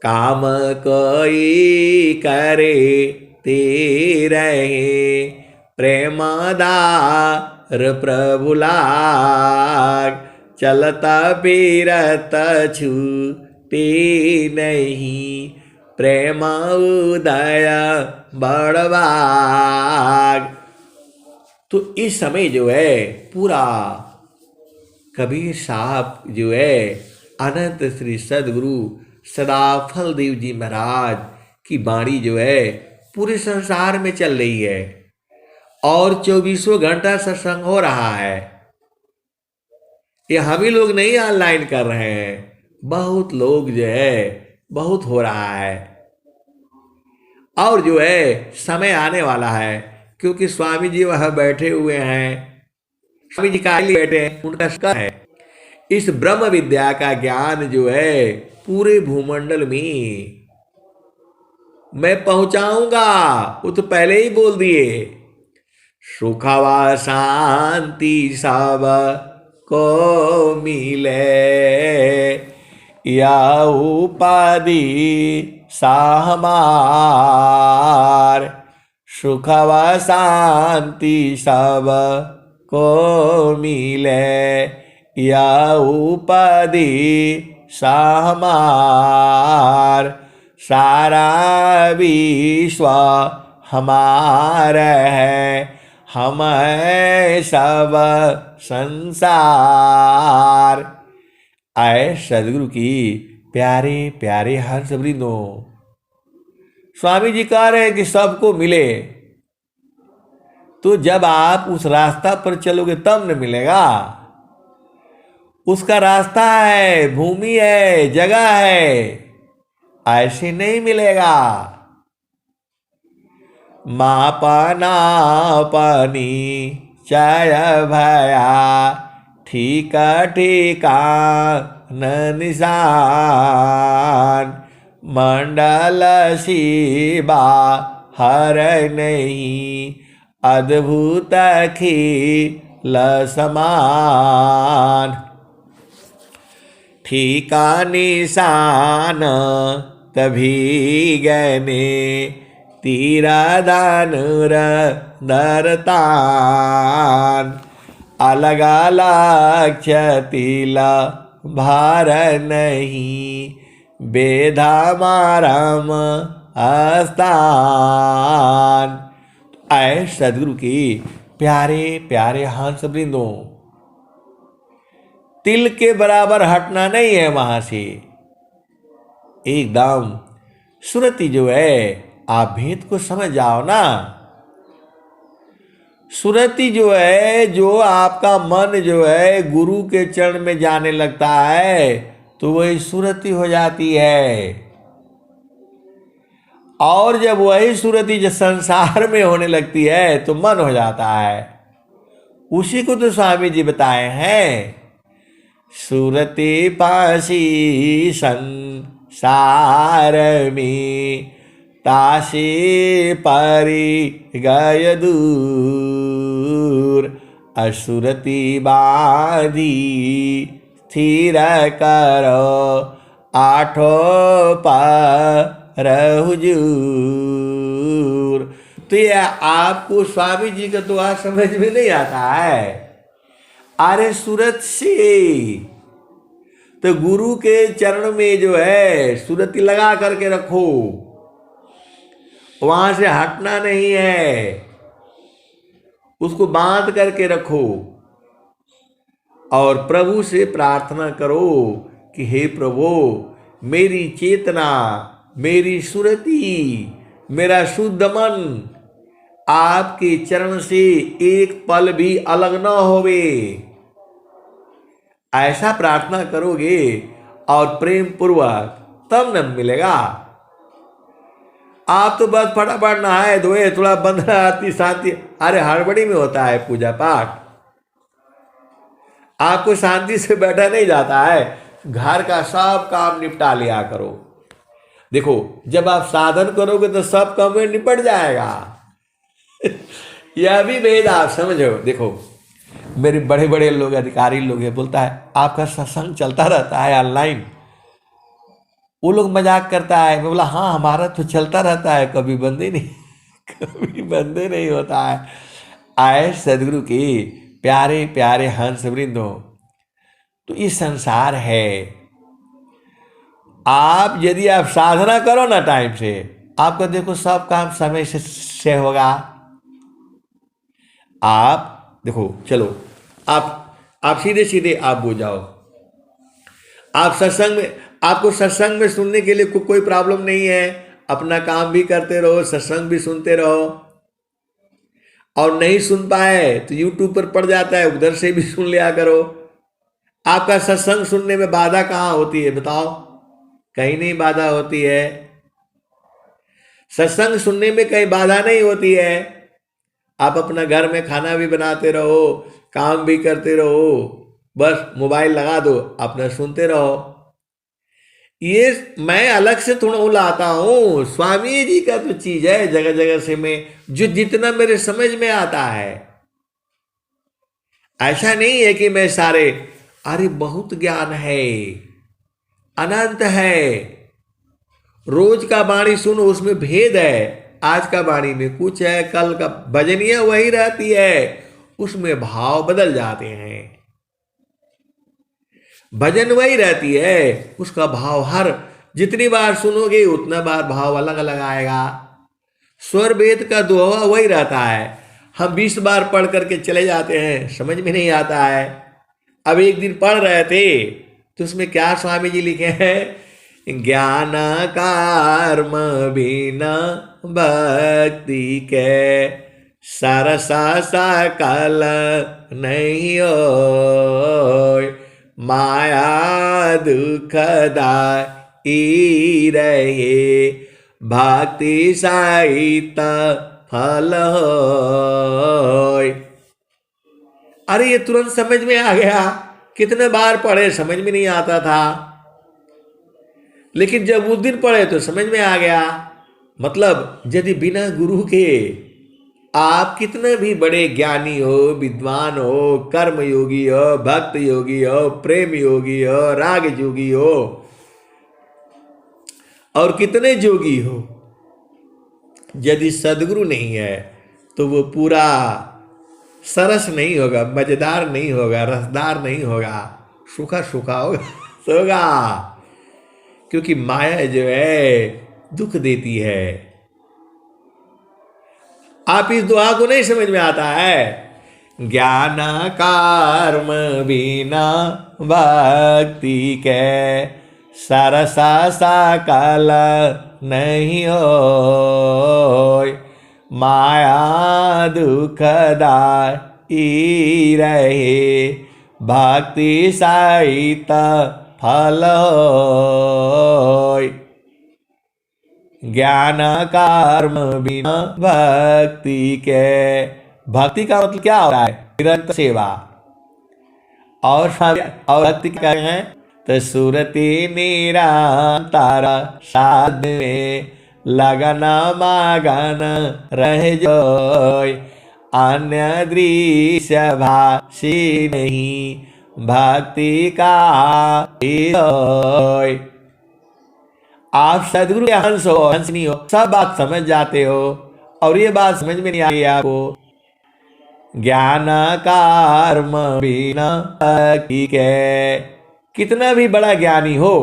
काम कोई करे ते रहे, प्रेमदार प्रभु लाग। चलता फिरत छूटे नहीं, प्रेम उदय बड़वाग। तो इस समय जो है पूरा कबीर साहब जो है अनंत श्री सदगुरु सदाफल देव जी महाराज की बाणी जो है पूरे संसार में चल रही है और 24 घंटा सत्संग हो रहा है। ये हम ही लोग नहीं ऑनलाइन कर रहे हैं, बहुत लोग जो है बहुत हो रहा है। और जो है समय आने वाला है, क्योंकि स्वामी जी वहां बैठे हुए हैं, स्वामी जी काली बैठे हैं, उनका का है इस ब्रह्म विद्या का ज्ञान जो है पूरे भूमंडल में मैं पहुंचाऊंगा। वो तो पहले ही बोल दिए, सुखवा शांति सब को मिले, या उपाधि साहमार। सुखवा शांति सब को मिले, या उपाधि साहमार। सारा विश्व हमारा है, हम है सब संसार। आए सदगुरु की प्यारे प्यारे हंस वृंदों, स्वामी जी कह रहे हैं कि सबको मिले। तो जब आप उस रास्ता पर चलोगे तब न मिलेगा। उसका रास्ता है, भूमि है, जगह है, ऐसे नहीं मिलेगा। मापना पानी चाय भया, ठीका ठीका न निशान। मंडल शिवा हर नहीं, अद्भुत खिल समान। ठीका निशान तभी गने, तीरा दानुर दरतान। अलग अलग क्षतिला भार नहीं, बेधा मारम आस्थान। आए सदगुरु की प्यारे प्यारे हंस वृंदों, तिल के बराबर हटना नहीं है वहां से। एकदम सुरति जो है, आप भेद को समझ जाओ ना। सुरति जो है, जो आपका मन जो है गुरु के चरण में जाने लगता है तो वही सुरति हो जाती है। और जब वही सुरति जो संसार में होने लगती है तो मन हो जाता है। उसी को तो स्वामी जी बताए हैं, सुरति पासी संसार में, तासे परि गय दूर। असुरति बाधी स्थिर करो, आठो पर हुजूर। तो ये आपको स्वामी जी का दुआ समझ में नहीं आता है। अरे सूरत से तो गुरु के चरण में जो है सुरति लगा करके रखो, वहां से हटना नहीं है, उसको बांध करके रखो और प्रभु से प्रार्थना करो कि हे प्रभु, मेरी चेतना, मेरी सुरति, मेरा शुद्ध मन आपके चरण से एक पल भी अलग न होवे। ऐसा प्रार्थना करोगे और प्रेम पूर्वक, तब न मिलेगा। आप तो बस फटाफट नहाए धोए, थोड़ा बंद आती शांति, अरे हड़बड़ी में होता है पूजा पाठ, आपको शांति से बैठा नहीं जाता है। घर का सब काम निपटा लिया करो। देखो जब आप साधन करोगे तो सब काम में निपट जाएगा। यह भी वेद आप समझो। देखो मेरे बड़े बड़े लोग अधिकारी लोग है, बोलता है आपका सत्संग चलता रहता है ऑनलाइन, वो लोग मजाक करता है। मैं बोला हाँ हमारा तो चलता रहता है, कभी बंद ही नहीं कभी बंद ही नहीं होता है। आए सदगुरु की प्यारे प्यारे हंस वृंदो, तो ये संसार है। आप यदि आप साधना करो ना टाइम से, आपको देखो सब काम समय से होगा। आप देखो चलो आप सीधे सीधे आप बुझ जाओ। आप सत्संग में, आपको सत्संग में सुनने के लिए कोई प्रॉब्लम नहीं है, अपना काम भी करते रहो, सत्संग भी सुनते रहो। और नहीं सुन पाए तो यूट्यूब पर पड़ जाता है, उधर से भी सुन लिया करो। आपका सत्संग सुनने में बाधा कहाँ होती है बताओ? कहीं नहीं बाधा होती है। सत्संग सुनने में कहीं बाधा नहीं होती है। आप अपना घर में खाना भी बनाते रहो, काम भी करते रहो, बस मोबाइल लगा दो, अपना सुनते रहो। ये मैं अलग से थोड़ा लाता हूँ, स्वामी जी का तो चीज है जगह जगह से, मैं जो जितना मेरे समझ में आता है। ऐसा नहीं है कि मैं सारे, अरे बहुत ज्ञान है, अनंत है। रोज का वाणी सुनो, उसमें भेद है। आज का वाणी में कुछ है, कल का भजनिया वही रहती है, उसमें भाव बदल जाते हैं। भजन वही रहती है, उसका भाव हर जितनी बार सुनोगे उतना बार भाव अलग अलग आएगा। स्वर वेद का दोहा वही रहता है। हम 20 बार पढ़ करके चले जाते हैं, समझ में नहीं आता है। अब एक दिन पढ़ रहे थे तो उसमें क्या स्वामी जी लिखे हैं, ज्ञान कर्म बिना भक्ति के सरसा सकल नहीं होय, माया दुखदाई रहे भक्ति सहित फल होय। अरे ये तुरंत समझ में आ गया, कितने बार पढ़े समझ में नहीं आता था, लेकिन जब उस दिन पढ़े तो समझ में आ गया। मतलब यदि बिना गुरु के आप कितने भी बड़े ज्ञानी हो, विद्वान हो, कर्म योगी हो, भक्त योगी हो, प्रेम योगी हो, राग योगी हो, और कितने जोगी हो, यदि सदगुरु नहीं है तो वो पूरा सरस नहीं होगा, मजेदार नहीं होगा, रसदार नहीं होगा, सूखा सूखा होगा। क्योंकि माया जो है दुख देती है। आप इस दुआ को नहीं समझ में आता है, ज्ञान कर्म बिना भक्ति के सरसा सकल नहीं होय, माया दुखदाई रहे भक्ति सहित फल होय। ज्ञान कर्म बिना भक्ति के, भक्ति का मतलब क्या होता है? निरंतर सेवा। और भक्ति क्या है? तो सुरति निरंतर साध में लगन मगन रह जोय, अन्य दृश्य भाषी नहीं भक्ति का होय। आप सदगुरु के हंस हो, हंसनी हो, सब बात समझ जाते हो, और ये बात समझ में नहीं आ रही आपको, ज्ञान कर्म बिना भक्ति के। कितना भी बड़ा ज्ञानी हो,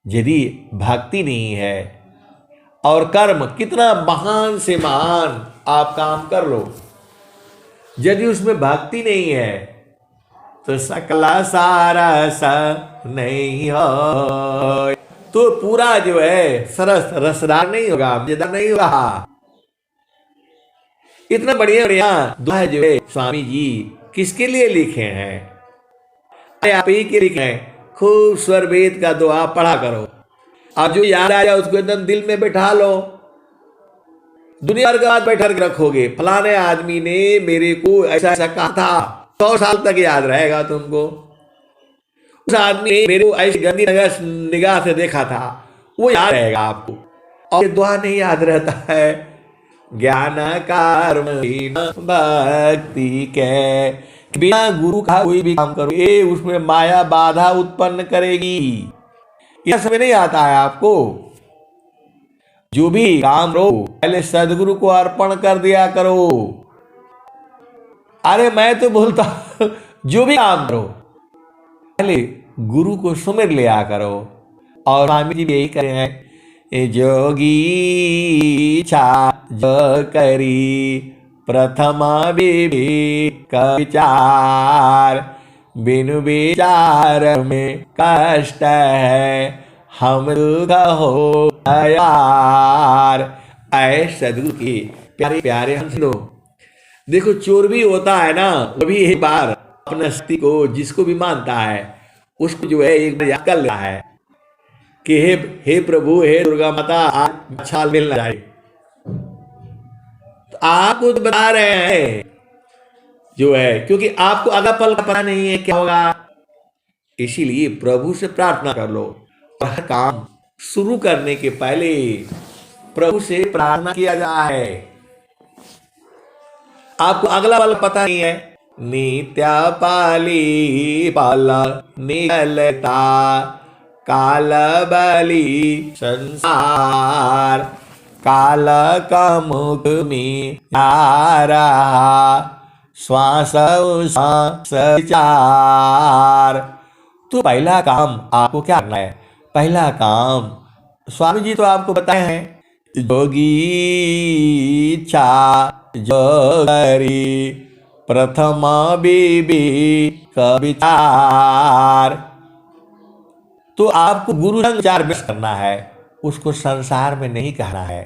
यदि भक्ति नहीं है, और कर्म कितना महान से महान आप काम कर लो, यदि उसमें भक्ति नहीं है तो सकला सारा सा नहीं हो, तो पूरा जो है सरस रसदार नहीं होगा, मजेदार नहीं होगा। इतना बढ़िया बढ़िया दुआ जो है स्वामी जी किसके लिए लिखे हैं? आप ही के लिखे हैं। खूब स्वर वेद का दुआ पढ़ा करो। अब जो याद आया उसको एकदम दिल में बैठा लो। दुनिया भर का बात बैठा के रखोगे, फलाने आदमी ने मेरे को ऐसा ऐसा कहा था, 100 साल तक याद रहेगा तुमको। उस आदमी ने मेरे को ऐसी गंदी निगाह से देखा था, वो याद रहेगा आपको। और ये दुआ नहीं याद रहता है, ज्ञान कर्म भक्ति के बिना गुरु का कोई भी काम करो ये उसमें माया बाधा उत्पन्न करेगी। यह समझ नहीं आता है आपको। जो भी काम करो पहले सदगुरु को अर्पण कर दिया करो। अरे मैं तो बोलता जो भी काम करो पहले गुरु को सुमिर लिया करो। और स्वामी जी भी यही कह रहे हैं, जोगी इच्छा जो करी प्रथम विवेक विचार, बिनु विचार में कष्ट है हम दुख हो यार। ऐ सदगुरु के प्यारे प्यारे हम सुनो। देखो चोर भी होता है ना, वो भी एक बार अपने शक्ति को जिसको भी मानता है उसको जो है एक बार याद कर लेता है कि हे प्रभु, हे दुर्गा माता, आज अच्छा मिलना चाहिए। तो आपको तो बता रहे हैं जो है, क्योंकि आपको अगला पल का पता नहीं है क्या होगा। इसीलिए प्रभु से प्रार्थना कर लो। और हर काम शुरू करने के पहले प्रभु से प्रार्थना किया जाए। आपको अगला पल पता नहीं है। नित्य पाली पाला निकलता काल बली संसार, काल का मुख में आ रहा श्वास विचार। तो पहला काम आपको क्या करना है? पहला काम स्वामी जी तो आपको बताए हैं, जोगी इच्छा जो करी प्रथम विवेक विचार। तो आपको गुरु संग विचार करना है, उसको संसार में नहीं कहना है।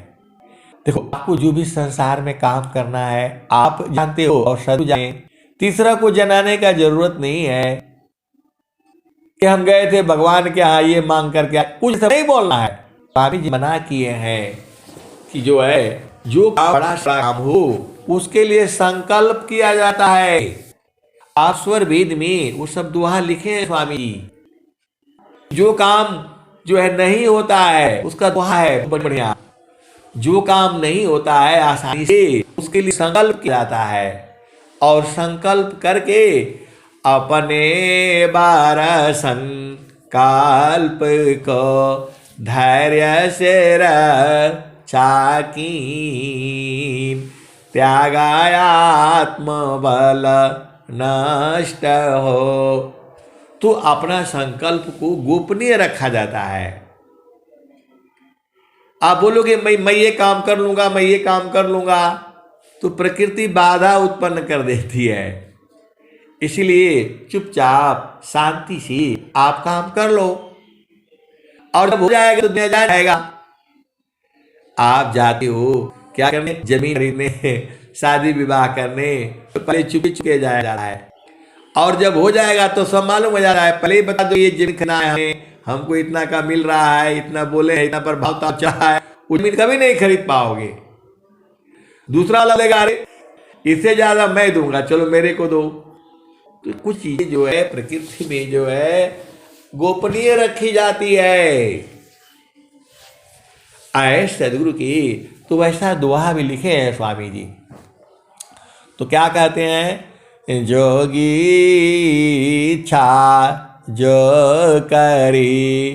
देखो आपको जो भी संसार में काम करना है आप जानते हो और सदगुरु जाने, तीसरा को जनाने का जरूरत नहीं है कि हम गए थे भगवान के यहाँ ये मांग करके, कुछ नहीं बोलना है। स्वामी जी मना किए हैं कि जो है जो बड़ा काम हो उसके लिए संकल्प किया जाता है। आप स्वर वेद में वो सब दोहा लिखे हैं स्वामी जी। जो काम जो है नहीं होता है उसका दोहा है बढ़िया। जो काम नहीं होता है आसानी से उसके लिए संकल्प किया जाता है। और संकल्प करके अपने बारह संकल्प को धैर्य से रचाकी, त्यागाया आत्मबल नष्ट हो। तो अपना संकल्प को गोपनीय रखा जाता है। आप बोलोगे मैं ये काम कर लूंगा, मैं ये काम कर लूंगा, तो प्रकृति बाधा उत्पन्न कर देती है। इसीलिए चुपचाप शांति से आप काम कर लो और जब हो जाएगा तो दुनिया जाएगा। आप जाते हो क्या करने? जमीन खरीदने, शादी विवाह करने, तो पहले चुपके चुपके जाया जाता है। और जब हो जाएगा तो सब मालूम हो जा रहा है। पहले ही बता दो ये जमीन खरीदना है हमें, हमको इतना का मिल रहा है, इतना बोले हैं, इतना पर भाव तो अच्छा है, वो जमीन कभी नहीं खरीद पाओगे। दूसरा वाला लेगा अरे इससे ज्यादा मैं दूंगा, चलो मेरे को दो। तो कुछ चीजें जो है प्रकृति में जो है गोपनीय रखी जाती है। आए सदगुरु की तो वैसा दोहा भी लिखे हैं स्वामी जी। तो क्या कहते हैं? जोगी इच्छा जो करी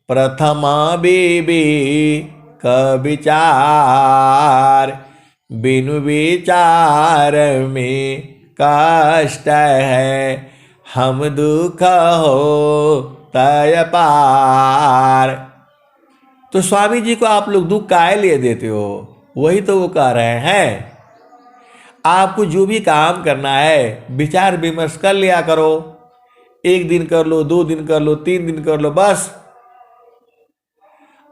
प्रथम विवेक विचार, बिनु विचार में कष्ट है हम दुख हो तय पार। तो स्वामी जी को आप लोग दुख काहे लिए देते हो? वही तो वो कह रहे हैं। आपको जो भी काम करना है विचार विमर्श कर लिया करो। 1 दिन कर लो, 2 दिन कर लो, 3 दिन कर लो, बस।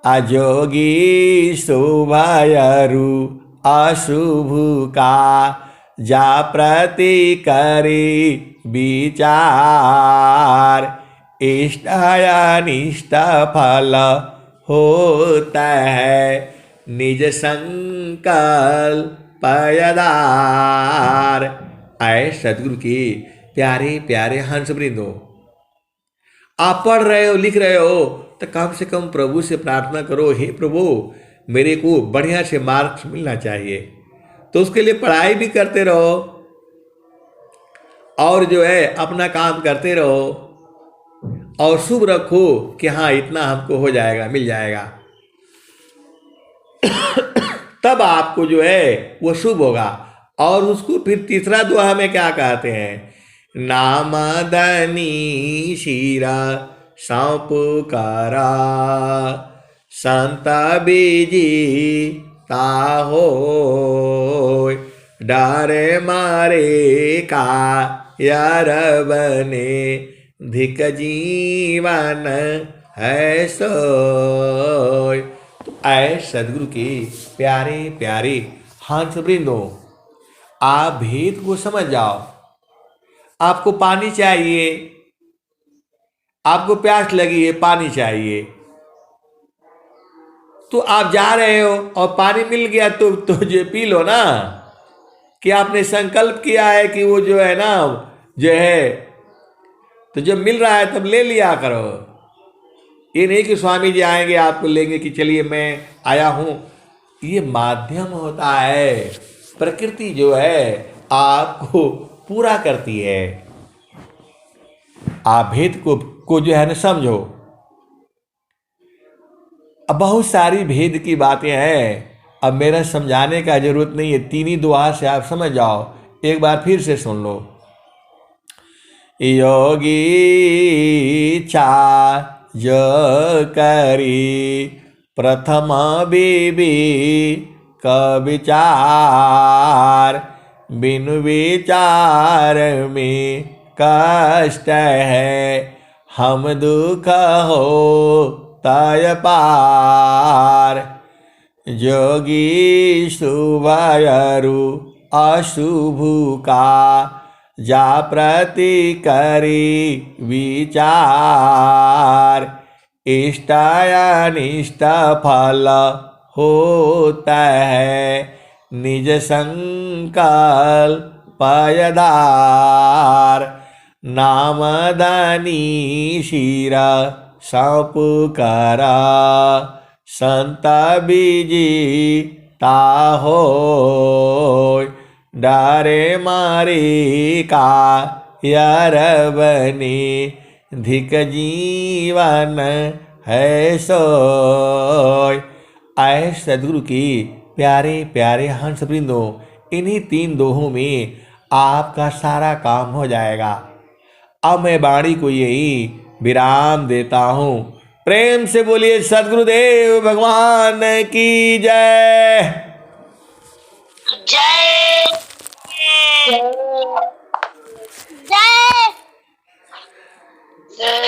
अजोगी शुभयरु अशुभ का जा प्रति करी विचार, इष्ट अनिष्ट फल होता है निज संकल्प आधार। आए सदगुरु की प्यारे प्यारे हंस वृंदो, आप पढ़ रहे हो लिख रहे हो तो कम से कम प्रभु से प्रार्थना करो, हे प्रभु मेरे को बढ़िया से मार्क्स मिलना चाहिए। तो उसके लिए पढ़ाई भी करते रहो और जो है अपना काम करते रहो और शुभ रखो कि हाँ इतना हमको हो जाएगा, मिल जाएगा। तब आपको जो है वो शुभ होगा। और उसको फिर तीसरा दुआ में क्या कहते हैं, नामदनी शीरा सौपुकारा संत बीजी ताहो डारे मारे का यार बने धिक जीवन है सोय। तो आए सदगुरु के प्यारे प्यारे हंस वृंदो, आप भेद को समझ जाओ। आपको पानी चाहिए, आपको प्यास लगी है, पानी चाहिए, तो आप जा रहे हो और पानी मिल गया तो जो पी लो ना। कि आपने संकल्प किया है कि वो जो है ना जो है, तो जब मिल रहा है तब ले लिया करो। ये नहीं कि स्वामी जी आएंगे आपको लेंगे कि चलिए मैं आया हूं। ये माध्यम होता है, प्रकृति जो है आपको पूरा करती है। आप भेद को जो है ना समझो। अब बहुत सारी भेद की बातें हैं, अब मेरा समझाने का जरूरत नहीं है, तीन ही दुआ से आप समझ जाओ। एक बार फिर से सुन लो। योगी चा जो करी प्रथम बीबी का विचार, बिनु विचार में कष्ट है हम दुख हो तय पार। जोगी शुभयरु अशुभ का जा प्रति करी विचार, इष्ट अनिष्ट फल होता है निज संकल्प आधार। नामदानी शीरा सौपुकारा संत बीजी ताहो डारे मारी का यार बने धिक जीवन है सोय। आए सदगुरु की प्यारे प्यारे हंस वृंदो, इन्हीं तीन दोहों में आपका सारा काम हो जाएगा। अब मैं वाणी को यही विराम देता हूं। प्रेम से बोलिए सदगुरुदेव भगवान की जय। जय जय जय।